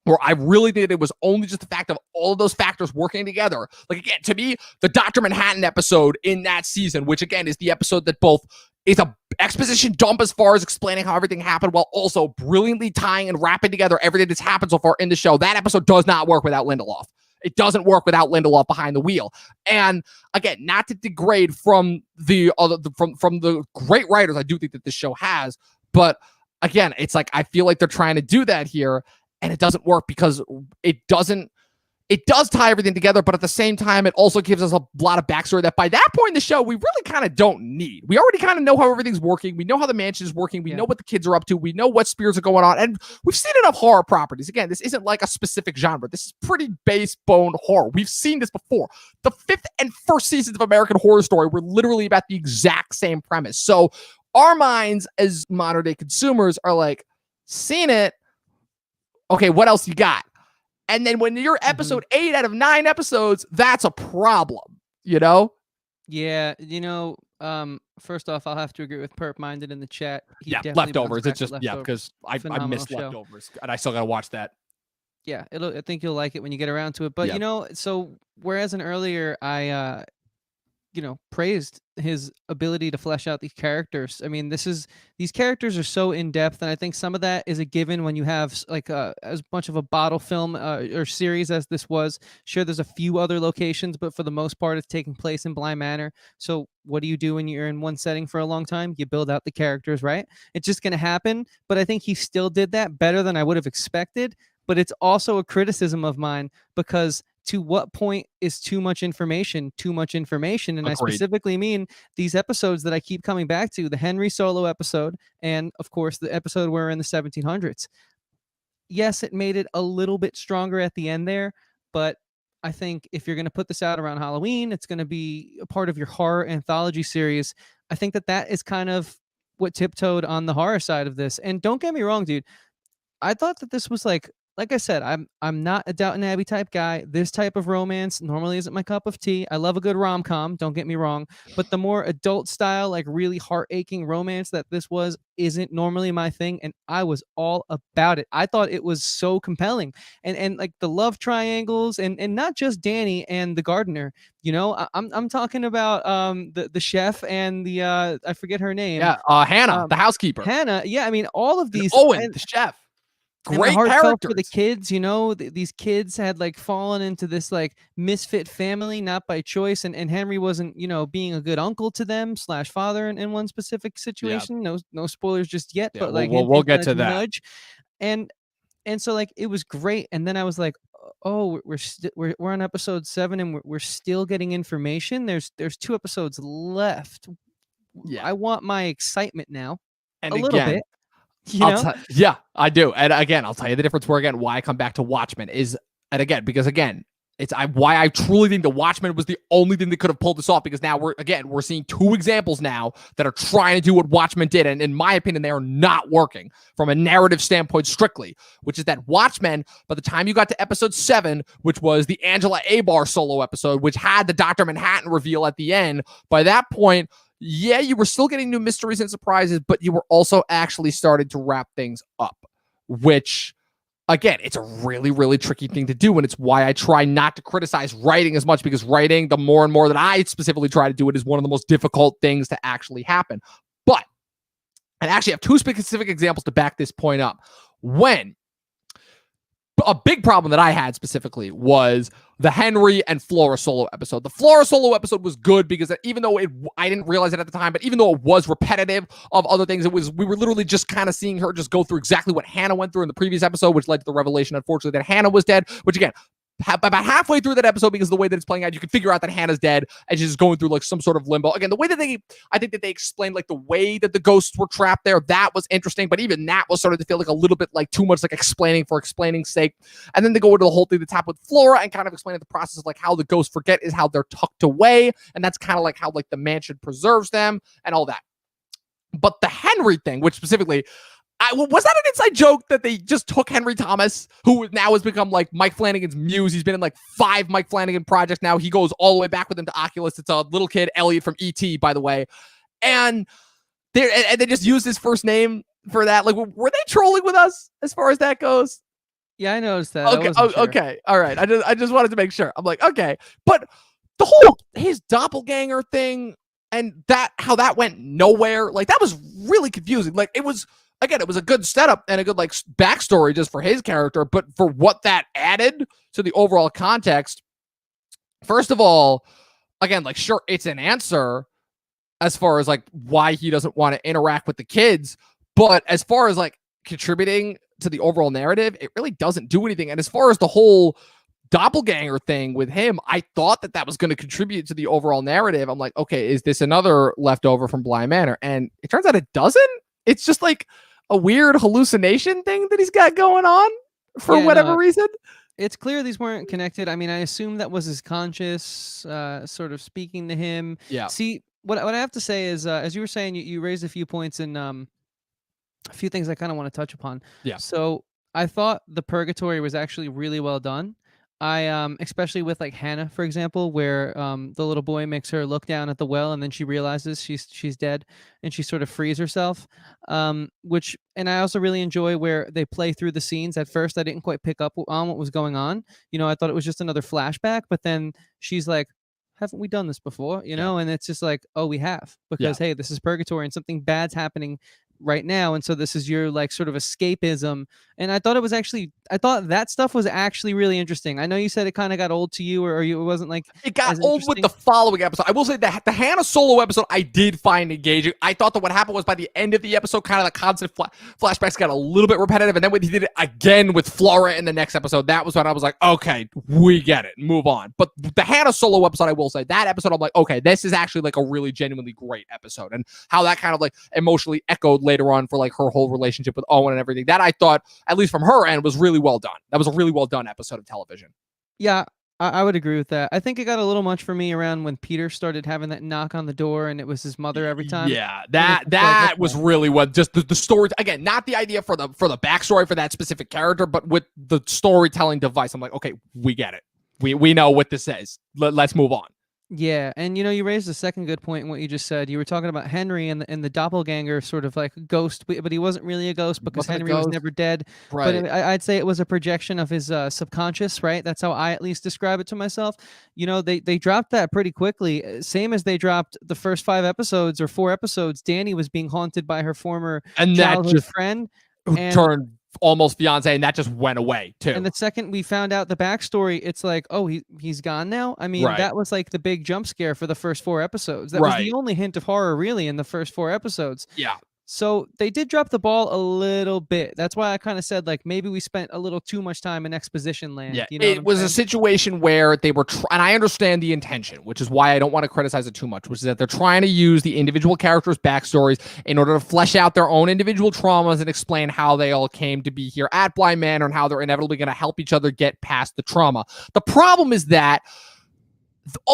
S1: where I really think it was only just the fact of all of those factors working together. Like, again, to me, the Dr. Manhattan episode in that season, which again is the episode that both is a exposition dump as far as explaining how everything happened while also brilliantly tying and wrapping together everything that's happened so far in the show. That episode does not work without Lindelof. It doesn't work without Lindelof behind the wheel. And again, not to degrade from the from the great writers I do think that this show has, but again, it's like I feel like they're trying to do that here, and it doesn't work because it does tie everything together, but at the same time, it also gives us a lot of backstory that by that point in the show, we really kind of don't need. We already kind of know how everything's working. We know how the mansion is working. We know what the kids are up to. We know what spirits are going on. And we've seen enough horror properties. Again, this isn't like a specific genre. This is pretty base-boned horror. We've seen this before. The 5th and 1st seasons of American Horror Story were literally about the exact same premise. So our minds as modern-day consumers are like, seen it. Okay, what else you got? And then when you're episode 8 out of 9 episodes, that's a problem, you know?
S2: Yeah, first off, I'll have to agree with Perp Minded in the chat.
S1: Leftovers. It's just, because I missed Leftovers, and I still got to watch that.
S2: Yeah, I think you'll like it when you get around to it. But, so whereas earlier I, praised his ability to flesh out these characters. I mean, these characters are so in depth, and I think some of that is a given when you have like as much of a bottle film or series as this was. Sure, there's a few other locations, but for the most part, it's taking place in Bly Manor. So what do you do when you're in one setting for a long time? You build out the characters, right? It's just going to happen. But I think he still did that better than I would have expected. But it's also a criticism of mine because to what point is too much information? And Agreed. I specifically mean these episodes that I keep coming back to, the Henry Solo episode, and of course the episode where we're in the 1700s. Yes, it made it a little bit stronger at the end there, but I think if you're going to put this out around Halloween, it's going to be a part of your horror anthology series. I think that is kind of what tiptoed on the horror side of this. And don't get me wrong, dude. I thought that this was like I said, I'm not a Downton Abbey type guy. This type of romance normally isn't my cup of tea. I love a good rom-com, don't get me wrong, but the more adult style, like really heart-aching romance that this was isn't normally my thing, and I was all about it. I thought it was so compelling, and like the love triangles, and not just Danny and the gardener. I'm talking about the chef and the I forget her name.
S1: Yeah, Hannah, the housekeeper.
S2: Hannah, yeah, I mean all of these.
S1: And Owen, the chef. Great characters
S2: for the kids, these kids had like fallen into this like misfit family, not by choice. And Henry wasn't, being a good uncle to them / father in one specific situation. Yeah. No spoilers just yet, but like
S1: we'll get to that.
S2: Nudge. And so like it was great. And then I was like, oh, we're on episode 7 and we're still getting information. There's 2 episodes left. Yeah, I want my excitement now.
S1: And
S2: a little bit.
S1: Yeah, I do. And again, I'll tell you the difference why I come back to Watchmen is, and again, because again, why I truly think the Watchmen was the only thing that could have pulled this off, because now we're seeing 2 examples now that are trying to do what Watchmen did. And in my opinion, they are not working from a narrative standpoint strictly, which is that Watchmen, by the time you got to episode 7, which was the Angela Abar solo episode, which had the Dr. Manhattan reveal at the end, by that point, yeah, you were still getting new mysteries and surprises, but you were also actually starting to wrap things up, which, again, it's a really, really tricky thing to do, and it's why I try not to criticize writing as much, because writing, the more and more that I specifically try to do it, is one of the most difficult things to actually happen. But I actually have 2 specific examples to back this point up. When a big problem that I had specifically was the Henry and Flora solo episode. The Flora solo episode was good because even though I didn't realize it at the time, but even though it was repetitive of other things, we were literally just kind of seeing her just go through exactly what Hannah went through in the previous episode, which led to the revelation, unfortunately, that Hannah was dead, which again, about halfway through that episode, because of the way that it's playing out, you can figure out that Hannah's dead and she's going through like some sort of limbo. Again, the way that I think that they explained like the way that the ghosts were trapped there, that was interesting, but even that was starting to feel like a little bit like too much like explaining for explaining's sake. And then they go into the whole thing that's happened with Flora and kind of explain the process of like how the ghosts forget is how they're tucked away, and that's kind of like how like the mansion preserves them and all that. But the Henry thing, which specifically, was that an inside joke that they just took Henry Thomas, who now has become like Mike Flanagan's muse? He's been in like 5 Mike Flanagan projects now. He goes all the way back with him to Oculus. It's a little kid, Elliot from E.T., by the way. And they just used his first name for that. Like, were they trolling with us as far as that goes?
S2: Yeah, I noticed that. I
S1: Okay,
S2: wasn't sure.
S1: okay, all right. I just wanted to make sure. I'm like, okay, but the whole his doppelganger thing and that how that went nowhere, like that was really confusing. Like it was again, it was a good setup and a good like backstory just for his character, but for what that added to the overall context, first of all, again, like sure, it's an answer as far as like why he doesn't want to interact with the kids, but as far as like contributing to the overall narrative, it really doesn't do anything. And as far as the whole doppelganger thing with him, I thought that was going to contribute to the overall narrative. I'm like, okay, is this another leftover from Bly Manor? And it turns out it doesn't. It's just like a weird hallucination thing that he's got going on for whatever reason.
S2: It's clear these weren't connected. I mean, I assume that was his conscious sort of speaking to him.
S1: Yeah.
S2: See, what I have to say is, as you were saying, you raised a few points and a few things I kind of want to touch upon.
S1: Yeah.
S2: So I thought the purgatory was actually really well done. Especially with like Hannah, for example, where the little boy makes her look down at the well and then she realizes she's dead and she sort of frees herself. And I also really enjoy where they play through the scenes. At first, I didn't quite pick up on what was going on. You know, I thought it was just another flashback, but then she's like, haven't we done this before? You know, and it's just like, oh, we have, because hey, this is purgatory and something bad's happening right now, and so this is your like sort of escapism. And I thought that stuff was actually really interesting. I know you said it kind of got old to you, or it wasn't like
S1: it got old with the following episode. I will say that the Hannah Solo episode I did find engaging. I thought that what happened was by the end of the episode, kind of the constant flashbacks got a little bit repetitive, and then when he did it again with Flora in the next episode, that was when I was like, okay, we get it, move on. But the Hannah Solo episode, I will say that episode, I'm like, okay, this is actually like a really genuinely great episode, and how that kind of like emotionally echoed later on for like her whole relationship with Owen and everything. That I thought, at least from her end, was really well done. That was a really well done episode of television.
S2: Yeah, I would agree with that. I think it got a little much for me around when Peter started having that knock on the door and it was his mother every time.
S1: Yeah, that was really what just the story, again, not the idea for the backstory for that specific character, but with the storytelling device. I'm like, okay, we get it. We know what this is. Let's move on.
S2: Yeah, and you raised a second good point in what you just said. You were talking about Henry and the doppelganger sort of like ghost, but he wasn't really a ghost because Henry was never dead.
S1: Right.
S2: But I'd say it was a projection of his subconscious, right? That's how I at least describe it to myself. They dropped that pretty quickly. Same as they dropped the first 5 episodes or 4 episodes. Danny was being haunted by her former childhood friend.
S1: And turned almost fiance, and that just went away too.
S2: And the second we found out the backstory, it's like, oh, he's gone now. I mean, that was like the big jump scare for the first 4 episodes. That was the only hint of horror really in the first 4 episodes.
S1: Yeah.
S2: So they did drop the ball a little bit. That's why I kind of said like maybe we spent a little too much time in exposition land.
S1: Yeah, it was a situation where they were and I understand the intention, which is why I don't want to criticize it too much, which is that they're trying to use the individual characters' backstories in order to flesh out their own individual traumas and explain how they all came to be here at Bly Manor and how they're inevitably going to help each other get past the trauma. The problem is that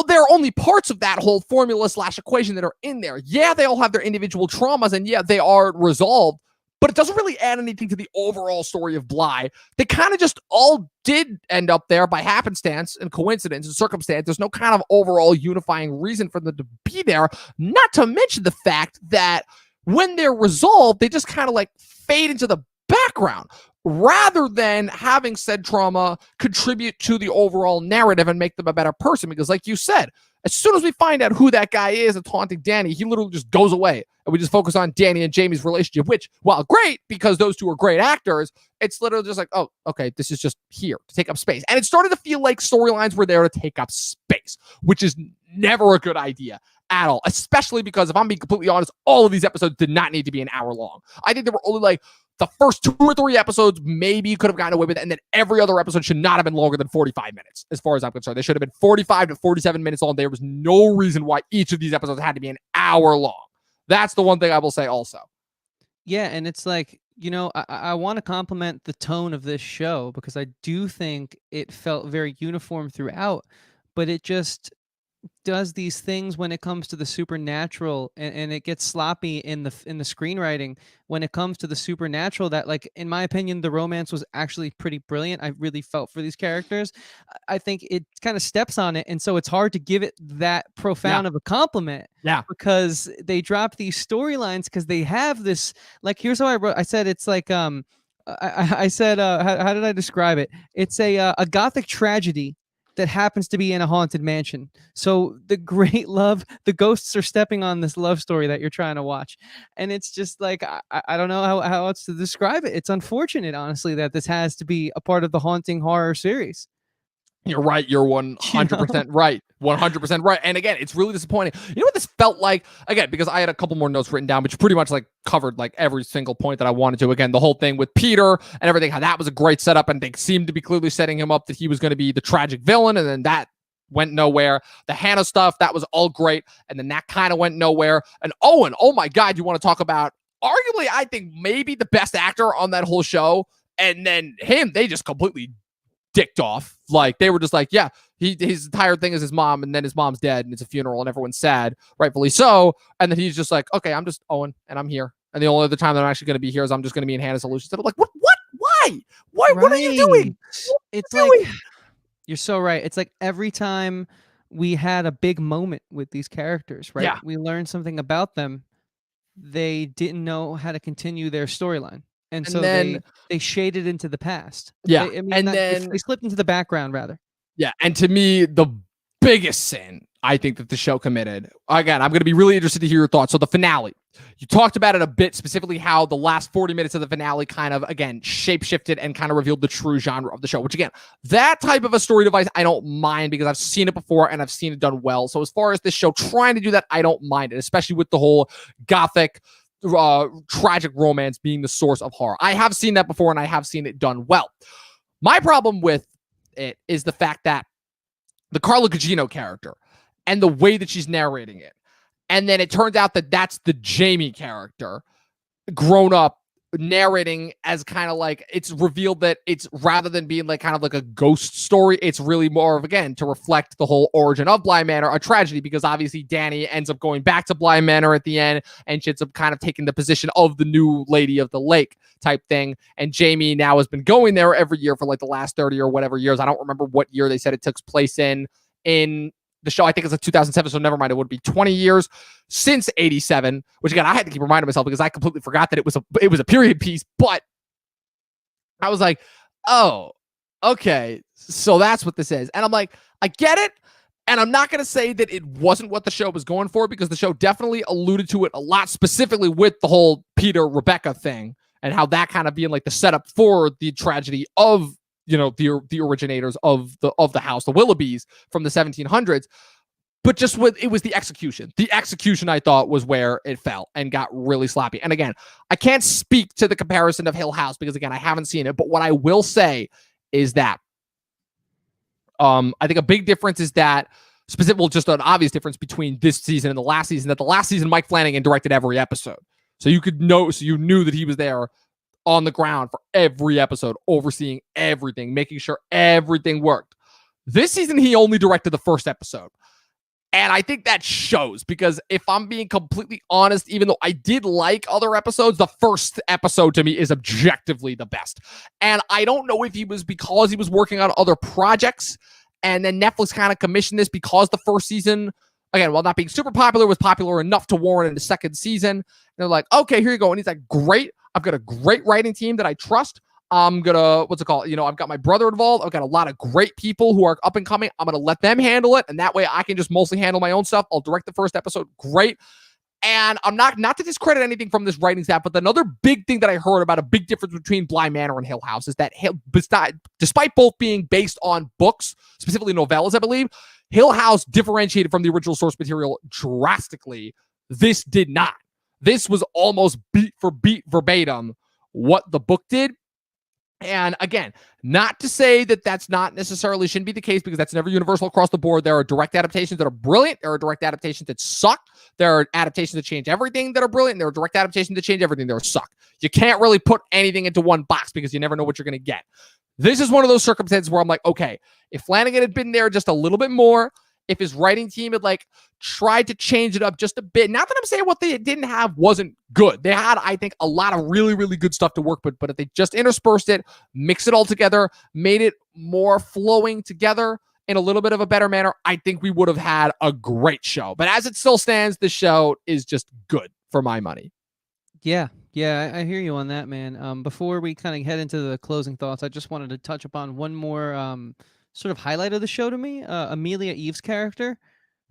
S1: there are only parts of that whole formula / equation that are in there. Yeah, they all have their individual traumas, and yeah, they are resolved, but it doesn't really add anything to the overall story of Bly. They kind of just all did end up there by happenstance and coincidence and circumstance. There's no kind of overall unifying reason for them to be there, not to mention the fact that when they're resolved, they just kind of like fade into the background, rather than having said trauma contribute to the overall narrative and make them a better person. Because like you said, as soon as we find out who that guy is that's haunting Danny, he literally just goes away. And we just focus on Danny and Jamie's relationship, which, while great, because those two are great actors, it's literally just like, oh, okay, this is just here to take up space. And it started to feel like storylines were there to take up space, which is never a good idea at all. Especially because, if I'm being completely honest, all of these episodes did not need to be an hour long. I think there were only like the first 2 or 3 episodes, maybe you could have gotten away with it, and then every other episode should not have been longer than 45 minutes, as far as I'm concerned. They should have been 45 to 47 minutes long. There was no reason why each of these episodes had to be an hour long. That's the one thing I will say also.
S2: Yeah, and it's like, I want to compliment the tone of this show, because I do think it felt very uniform throughout, but it just does these things when it comes to the supernatural, and it gets sloppy in the screenwriting when it comes to the supernatural, that, like, in my opinion, the romance was actually pretty brilliant. I really felt for these characters. I think it kind of steps on it, and so it's hard to give it that profound of a compliment.
S1: Yeah,
S2: because they drop these storylines because they have this, like, here's how I said it's like I said, how did I describe it? It's a gothic tragedy that happens to be in a haunted mansion. So the great love, the ghosts are stepping on this love story that you're trying to watch. And it's just like, I don't know how else to describe it. It's unfortunate, honestly, that this has to be a part of the haunting horror series.
S1: You're right. You're 100% right. 100% right. And again, it's really disappointing. You know what this felt like? Again, because I had a couple more notes written down, which pretty much like covered like every single point that I wanted to. Again, the whole thing with Peter and everything, how that was a great setup, and they seemed to be clearly setting him up that he was going to be the tragic villain, and then that went nowhere. The Hannah stuff, that was all great, and then that kind of went nowhere. And Owen, oh my God, you want to talk about arguably, I think, maybe the best actor on that whole show, and then him, they just completely dicked off. Like, they were just like, yeah, his entire thing is his mom, and then his mom's dead, and it's a funeral, and everyone's sad, rightfully so. And then he's just like, okay, I'm just Owen, and I'm here. And the only other time that I'm actually going to be here is I'm just going to be in Hannah Solutions. And I'm like, what? Why? Right. What are you doing?
S2: It's like, you're so right. It's like every time we had a big moment with these characters, right?
S1: Yeah.
S2: We learned something about them. They didn't know how to continue their storyline. And so then they shaded into the past.
S1: Yeah.
S2: They slipped into the background, rather.
S1: Yeah. And to me, the biggest sin I think that the show committed, again, I'm going to be really interested to hear your thoughts. So the finale, you talked about it a bit, specifically how the last 40 minutes of the finale kind of, again, shape-shifted and kind of revealed the true genre of the show, which, again, that type of a story device, I don't mind because I've seen it before and I've seen it done well. So as far as this show trying to do that, I don't mind it, especially with the whole gothic, tragic romance being the source of horror. I have seen that before and I have seen it done well. My problem with it is the fact that the Carla Gugino character and the way that she's narrating it, and then it turns out that that's the Jamie character grown up narrating as kind of like, it's revealed that it's, rather than being like kind of like a ghost story, it's really more of, again, to reflect the whole origin of Bly Manor, a tragedy, because obviously Danny ends up going back to Bly Manor at the end, and she ends up kind of taking the position of the new lady of the lake type thing. And Jamie now has been going there every year for like the last 30 or whatever years. I don't remember what year they said it took place in the show. I think it's like 2007, so never mind. It would be 20 years since 87, which again, I had to keep reminding myself because I completely forgot that it was a period piece. But I was like, oh, okay, so that's what this is. And I'm like, I get it. And I'm not going to say that it wasn't what the show was going for, because the show definitely alluded to it a lot, specifically with the whole Peter Rebecca thing and how that kind of being like the setup for the tragedy of, you know, the originators of the house, the Willoughbys from the 1700s. But just it was the execution. The execution, I thought, was where it fell and got really sloppy. And again, I can't speak to the comparison of Hill House because, again, I haven't seen it. But what I will say is that I think a big difference is that, just an obvious difference between this season and the last season, that the last season Mike Flanagan directed every episode. So you knew that he was there on the ground for every episode, overseeing everything, making sure everything worked. This season, he only directed the first episode. And I think that shows, because if I'm being completely honest, even though I did like other episodes, the first episode to me is objectively the best. And I don't know if he was because he was working on other projects and then Netflix kind of commissioned this because the first season, again, while not being super popular, was popular enough to warrant in the second season. And they're like, okay, here you go. And he's like, great. I've got a great writing team that I trust. I'm gonna, I've got my brother involved. I've got a lot of great people who are up and coming. I'm gonna let them handle it. And that way I can just mostly handle my own stuff. I'll direct the first episode. Great. And I'm not to discredit anything from this writing staff, but another big thing that I heard about, a big difference between Bly Manor and Hill House, is that despite both being based on books, specifically novellas, I believe, Hill House differentiated from the original source material drastically. This did not. This was almost beat for beat verbatim what the book did. And again, not to say that that's not necessarily shouldn't be the case, because that's never universal across the board. There are direct adaptations that are brilliant. There are direct adaptations that suck. There are adaptations that change everything that are brilliant. There are direct adaptations that change everything that are suck. You can't really put anything into one box because you never know what you're going to get. This is one of those circumstances where I'm like, okay, if Flanagan had been there just a little bit more, if his writing team had like tried to change it up just a bit, not that I'm saying what they didn't have wasn't good. They had, I think, a lot of really, really good stuff to work with, but if they just interspersed it, mixed it all together, made it more flowing together in a little bit of a better manner, I think we would have had a great show. But as it still stands, the show is just good for my money.
S2: Yeah. Yeah, I hear you on that, man. Before we kind of head into the closing thoughts, I just wanted to touch upon one more sort of highlight of the show to me. Amelia Eve's character.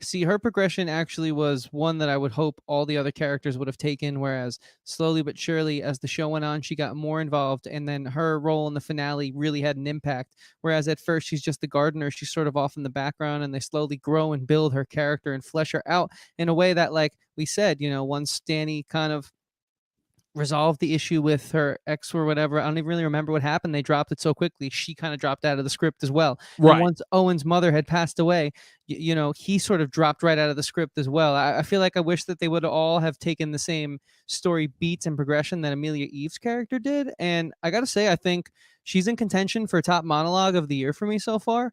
S2: See, her progression actually was one that I would hope all the other characters would have taken, whereas slowly but surely, as the show went on, she got more involved, and then her role in the finale really had an impact. Whereas at first, she's just the gardener, she's sort of off in the background, and they slowly grow and build her character and flesh her out in a way that, like we said, once Danny kind of resolved the issue with her ex or whatever. I don't even really remember what happened. They dropped it so quickly. She kind of dropped out of the script as well. And
S1: Right.
S2: once Owen's mother had passed away, he sort of dropped right out of the script as well. I feel like I wish that they would all have taken the same story beats and progression that Amelia Eve's character did. And I got to say, I think she's in contention for top monologue of the year for me so far.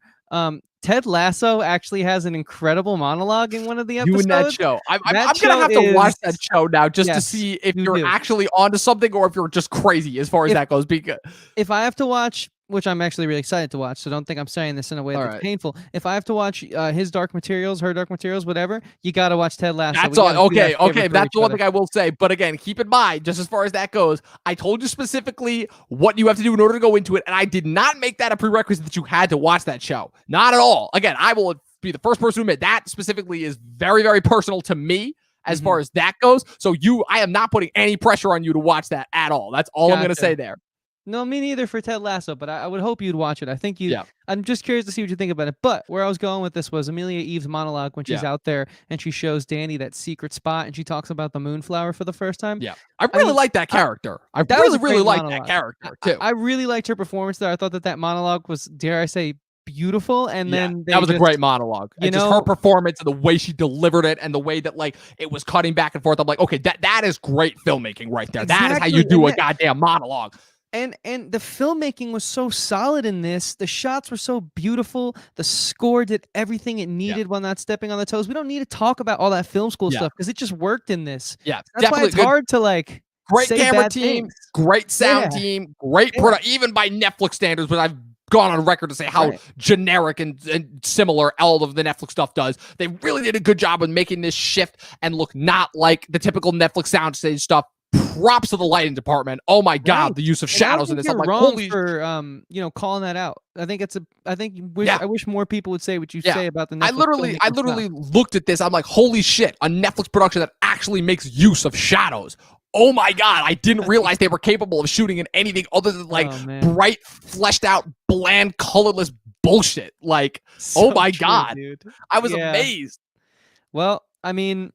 S2: Ted Lasso actually has an incredible monologue in one of the episodes.
S1: You and that show. I'm
S2: That
S1: gonna have to watch
S2: is-
S1: that show now just to
S2: Yes,
S1: see if
S2: you
S1: you're
S2: do.
S1: actually onto something or if you're just crazy as far as that goes. Because
S2: If I have to watch, which I'm actually really excited to watch, so don't think I'm saying this in a way
S1: All
S2: that's
S1: right.
S2: painful. If I have to watch his Dark Materials, her Dark Materials, whatever, you got to watch Ted Lasso.
S1: that's
S2: We
S1: all.
S2: gotta do that
S1: Okay.
S2: favor for
S1: That's
S2: each
S1: the one
S2: other.
S1: thing I will say. But again, keep in mind, just as far as that goes, I told you specifically what you have to do in order to go into it, and I did not make that a prerequisite that you had to watch that show. Not at all. Again, I will be the first person to admit that specifically is very, very personal to me as far as that goes. So I am not putting any pressure on you to watch that at all. That's all I'm going to
S2: Gotcha.
S1: say there.
S2: No, me neither for Ted Lasso, but I would hope you'd watch it. I think you.
S1: Yeah.
S2: I'm just curious to see what you think about it. But where I was going with this was Amelia Eve's monologue when she's out there and she shows Danny that secret spot and she talks about the moonflower for the first time.
S1: Yeah. I really like that character. I
S2: that was a
S1: really
S2: great
S1: like that
S2: monologue.
S1: character too.
S2: I really liked her performance there. I thought that monologue was, dare I say, beautiful. And then
S1: that was a great monologue. And just her performance and the way she delivered it and the way that like it was cutting back and forth. I'm like, okay, that is great filmmaking right there.
S2: Exactly.
S1: That is how you do a goddamn monologue.
S2: And the filmmaking was so solid in this. The shots were so beautiful. The score did everything it needed while not stepping on the toes. We don't need to talk about all that film school stuff because it just worked in this.
S1: Yeah,
S2: that's why it's hard to like.
S1: Great
S2: say
S1: camera
S2: bad
S1: team,
S2: things.
S1: great sound team, great product, even by Netflix standards, but I've gone on record to say how generic and similar all of the Netflix stuff does. They really did a good job of making this shift and look not like the typical Netflix soundstage stuff. Props to the lighting department. Oh my god, the use of shadows in this. I'm like, holy
S2: for calling that out. I think I wish more people would say what you say about the Netflix.
S1: I literally looked at this. I'm like, holy shit, a Netflix production that actually makes use of shadows. Oh my god, I didn't realize they were capable of shooting in anything other than like bright, fleshed out, bland, colorless bullshit. Like, oh my god.
S2: Dude.
S1: I was amazed.
S2: Well, I mean,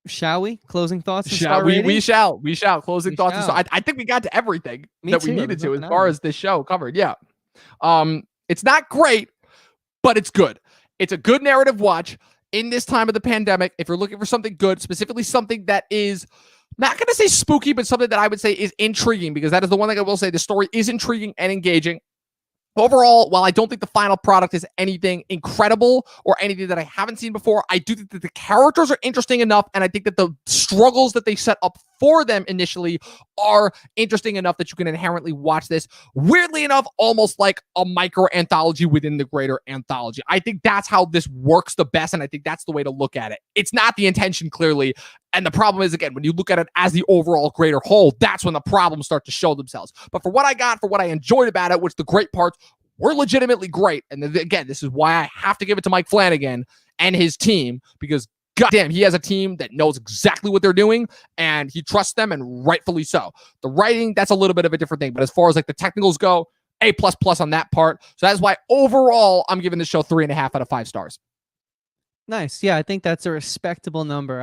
S2: shall we? Closing thoughts?
S1: We shall. Closing thoughts. So I think we got to everything that we needed to as far as this show covered. Yeah. It's not great, but it's good. It's a good narrative watch in this time of the pandemic. If you're looking for something good, specifically something that is not going to say spooky, but something that I would say is intriguing, because that is the one thing I will say. The story is intriguing and engaging. Overall, while I don't think the final product is anything incredible or anything that I haven't seen before, I do think that the characters are interesting enough, and I think that the struggles that they set up for them initially are interesting enough that you can inherently watch this, weirdly enough, almost like a micro anthology within the greater anthology. I think that's how this works the best, and I think that's the way to look at it. It's not the intention, clearly, and the problem is, again, when you look at it as the overall greater whole, that's when the problems start to show themselves. But for what I got, for what I enjoyed about it, which the great parts were legitimately great, and again, this is why I have to give it to Mike Flanagan and his team, because goddamn, he has a team that knows exactly what they're doing, and he trusts them, and rightfully so. The writing, that's a little bit of a different thing, but as far as like the technicals go, A++ on that part. So that's why overall, I'm giving this show 3.5 out of 5 stars.
S2: Nice. Yeah, I think that's a respectable number.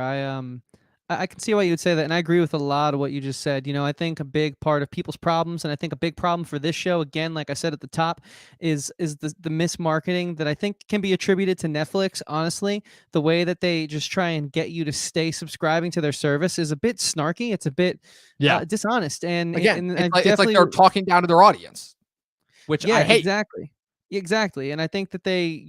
S2: I can see why you would say that, and I agree with a lot of what you just said. I think a big part of people's problems, and I think a big problem for this show, again, like I said at the top, is the mismarketing that I think can be attributed to Netflix. Honestly, the way that they just try and get you to stay subscribing to their service is a bit snarky. It's a bit dishonest, and
S1: again,
S2: and
S1: it's like they're talking down to their audience, which I hate.
S2: Exactly. And I think that they,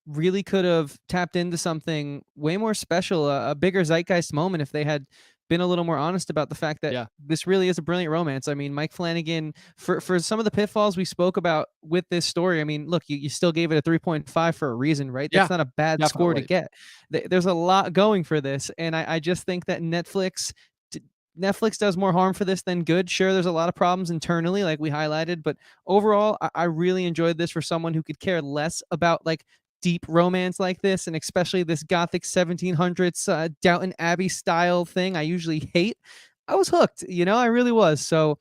S2: really could have tapped into something way more special, a bigger zeitgeist moment, if they had been a little more honest about the fact that this really is a brilliant romance. I mean, Mike Flanagan, for some of the pitfalls we spoke about with this story, I mean, look, you still gave it a 3.5 for a reason, right? That's not a bad score to get. There's a lot going for this. And I just think that Netflix Netflix does more harm for this than good. Sure, there's a lot of problems internally, like we highlighted, but overall, I really enjoyed this for someone who could care less about like deep romance like this, and especially this gothic 1700s Downton Abbey style thing I usually hate. I was hooked, I really was. So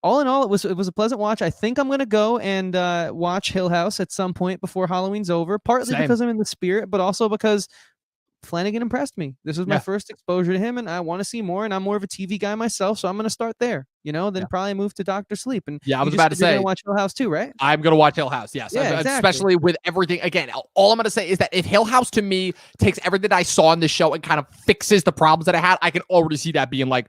S2: all in all, it was a pleasant watch. I think I'm gonna go and watch Hill House at some point before Halloween's over, partly because I'm in the spirit, but also because Flanagan impressed me. This was my first exposure to him, and I want to see more. And I'm more of a TV guy myself, so I'm going to start there. Then probably move to Doctor Sleep. And
S1: I was about to say,
S2: you're going to watch Hill House too, right?
S1: I'm going to watch Hill House. Yes,
S2: exactly.
S1: Especially with everything. Again, all I'm going to say is that if Hill House to me takes everything I saw in this show and kind of fixes the problems that I had, I can already see that being like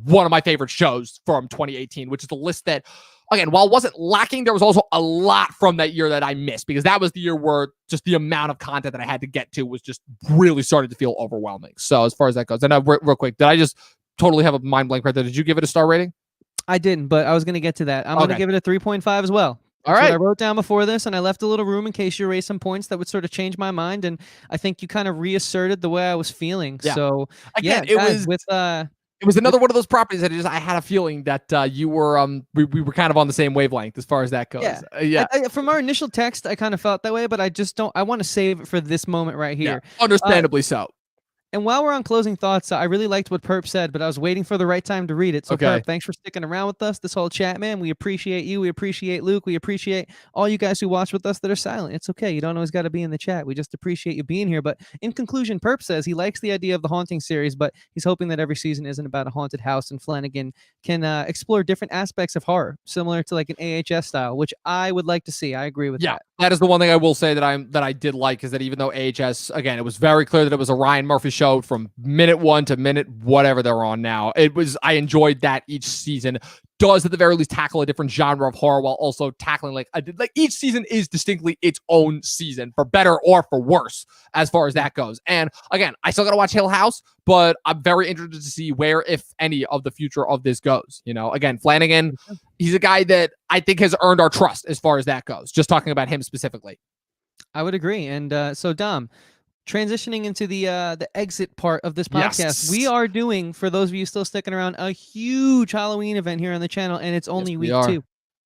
S1: one of my favorite shows from 2018, which is the list that, again, while it wasn't lacking, there was also a lot from that year that I missed, because that was the year where just the amount of content that I had to get to was just really starting to feel overwhelming. So as far as that goes, and real quick, did I just totally have a mind blank right there? Did you give it a star rating?
S2: I didn't, but I was going to get to that. I'm going to give it a 3.5 as well.
S1: All right.
S2: I wrote down before this, and I left a little room in case you raised some points that would sort of change my mind, and I think you kind of reasserted the way I was feeling. Yeah. So
S1: again, it was another one of those properties that I had a feeling that you were we were kind of on the same wavelength as far as that goes.
S2: Yeah. From our initial text, I kind of felt that way, but I just don't. I want to save it for this moment right here.
S1: Yeah, understandably so.
S2: And while we're on closing thoughts, I really liked what Perp said, but I was waiting for the right time to read it. So Perp, thanks for sticking around with us this whole chat, man. We appreciate you. We appreciate Luke. We appreciate all you guys who watch with us that are silent. It's okay. You don't always got to be in the chat. We just appreciate you being here. But in conclusion, Perp says he likes the idea of the Haunting series, but he's hoping that every season isn't about a haunted house, and Flanagan can explore different aspects of horror, similar to like an AHS style, which I would like to see. I agree with that.
S1: That is the one thing I will say that I did like, is that even though AHS, again, it was very clear that it was a Ryan Murphy show from minute 1 to minute whatever they're on now. I enjoyed that each season does at the very least tackle a different genre of horror, while also tackling like each season is distinctly its own season, for better or for worse, as far as that goes. And again, I still got to watch Hill House, but I'm very interested to see where, if any, of the future of this goes. Again, Flanagan, he's a guy that I think has earned our trust as far as that goes. Just talking about him specifically.
S2: I would agree. And so Dom, transitioning into the exit part of this podcast, we are doing, for those of you still sticking around, a huge Halloween event here on the channel, and it's only week 2.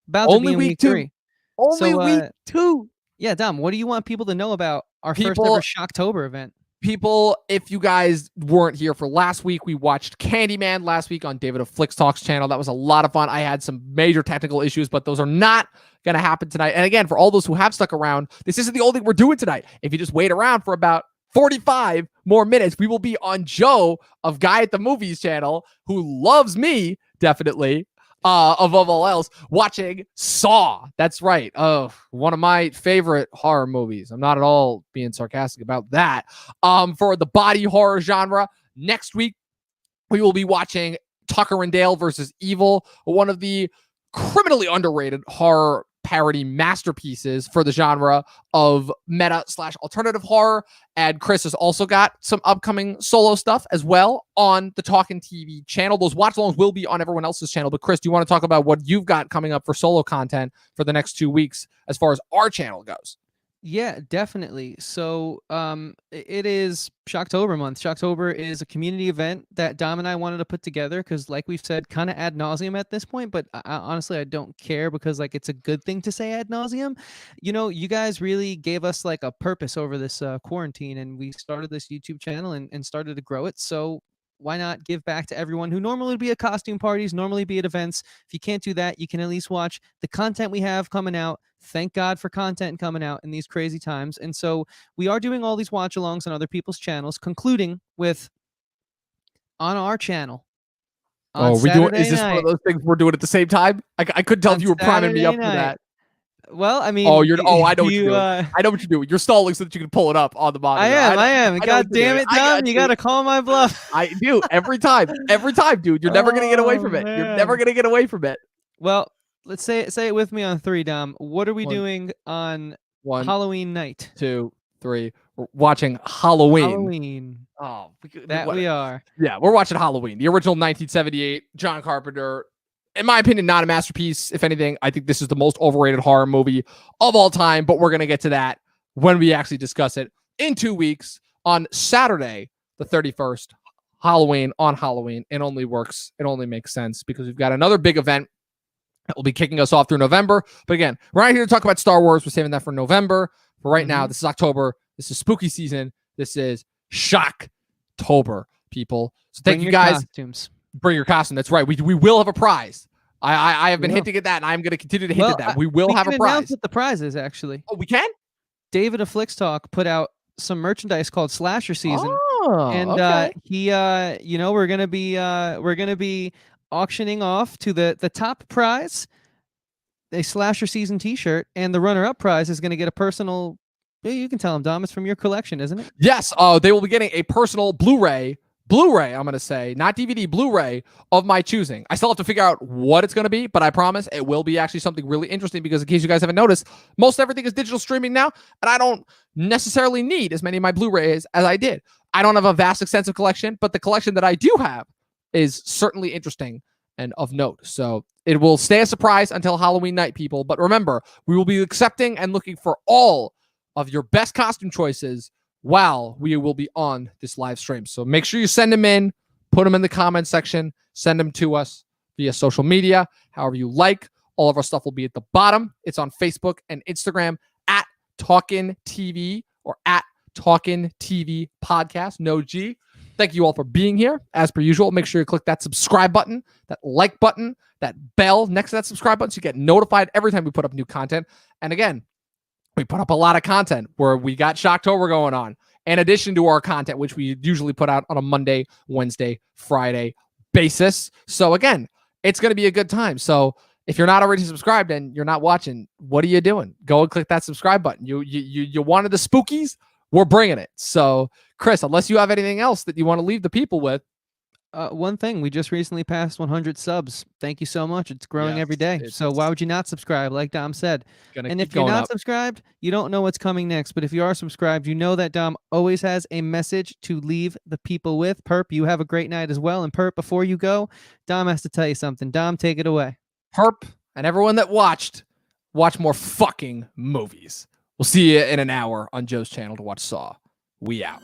S2: About to be in week 3.
S1: Only week 2.
S2: Yeah, Dom, what do you want people to know about our first ever Shocktober event?
S1: People, if you guys weren't here for last week, we watched Candyman last week on David of Flicks Talks channel. That was a lot of fun. I had some major technical issues, but those are not going to happen tonight. And again, for all those who have stuck around, this isn't the only thing we're doing tonight. If you just wait around for about 45 more minutes, we will be on Joe of Guy at the Movies channel, who loves me, definitely, above all else, watching Saw. That's right. One of my favorite horror movies. I'm not at all being sarcastic about that. For the body horror genre, next week, we will be watching Tucker and Dale versus Evil, one of the criminally underrated horror parody masterpieces for the genre of meta/alternative horror. And Chris has also got some upcoming solo stuff as well on the Talkin TV channel. Those watch-alongs will be on everyone else's channel. But Chris, do you want to talk about what you've got coming up for solo content for the next 2 weeks as far as our channel goes?
S2: Yeah, definitely. So it is Shocktober month. Shocktober is a community event that Dom and I wanted to put together because, like we've said, kind of ad nauseum at this point, but honestly, I don't care, because like it's a good thing to say ad nauseum. You guys really gave us like a purpose over this quarantine, and we started this YouTube channel and started to grow it. So why not give back to everyone who normally would be at costume parties, normally be at events? If you can't do that, you can at least watch the content we have coming out. Thank God for content coming out in these crazy times. And so we are doing all these watch-alongs on other people's channels, concluding with on our channel.
S1: Is this one of those things we're doing at the same time? I couldn't tell if you were priming me up for that.
S2: Well, I mean,
S1: I know what you're doing. I know what you're doing. You're stalling so that you can pull it up on the monitor.
S2: I am. God damn it, Dom. You got to call my bluff.
S1: I do every time, dude. You're never going to get away from it. Man. You're never going to get away from it.
S2: Well, let's say it with me on 3, Dom. What are we doing on Halloween night? 2, 3.
S1: We're watching Halloween.
S2: We are.
S1: Yeah, we're watching Halloween, the original 1978 John Carpenter. In my opinion, not a masterpiece. If anything, I think this is the most overrated horror movie of all time, but we're going to get to that when we actually discuss it in 2 weeks on Saturday, the 31st, Halloween on Halloween. It only works. It only makes sense because we've got another big event that will be kicking us off through November. But again, we're not here to talk about Star Wars. We're saving that for November. But right now, this is October. This is spooky season. This is Shocktober, people. So thank you guys. Bring your costume. That's right. We will have a prize. I have been hinting at that, and I'm going to continue to hint at that. We will have a prize.
S2: Announce what the prize is, actually.
S1: Oh, we can?
S2: David of Flix Talk put out some merchandise called Slasher Season. And he we're gonna be auctioning off to the top prize a Slasher Season t-shirt, and the runner-up prize is gonna get a personal, you can tell him, Dom, it's from your collection, isn't it?
S1: Yes, they will be getting a personal Blu-ray, I'm gonna say, not DVD, Blu-ray of my choosing. I still have to figure out what it's gonna be, but I promise it will be actually something really interesting, because in case you guys haven't noticed, most everything is digital streaming now, and I don't necessarily need as many of my Blu-rays as I did. I don't have a vast, extensive collection, but the collection that I do have is certainly interesting and of note. So it will stay a surprise until Halloween night, people. But remember, we will be accepting and looking for all of your best costume choices while we will be on this live stream. So make sure you send them in, put them in the comment section, send them to us via social media, however you like. All of our stuff will be at the bottom. It's on Facebook and Instagram at Talkin TV or at Talkin TV podcast, no G. Thank you all for being here. As per usual, make sure you click that subscribe button, that like button, that bell next to that subscribe button so you get notified every time we put up new content. And again, we put up a lot of content where we got Shocktober going on, in addition to our content, which we usually put out on a Monday, Wednesday, Friday basis. So again, it's going to be a good time. So if you're not already subscribed and you're not watching, what are you doing? Go and click that subscribe button. You wanted the spookies? We're bringing it. So, Chris, unless you have anything else that you want to leave the people with.
S2: One thing, we just recently passed 100 subs. Thank you so much. It's growing every day. So why would you not subscribe, like Dom said? And if you're not subscribed, you don't know what's coming next. But if you are subscribed, you know that Dom always has a message to leave the people with. Perp, you have a great night as well. And Perp, before you go, Dom has to tell you something. Dom, take it away.
S1: Perp, and everyone that watch more fucking movies. We'll see you in an hour on Joe's channel to watch Saw. We out.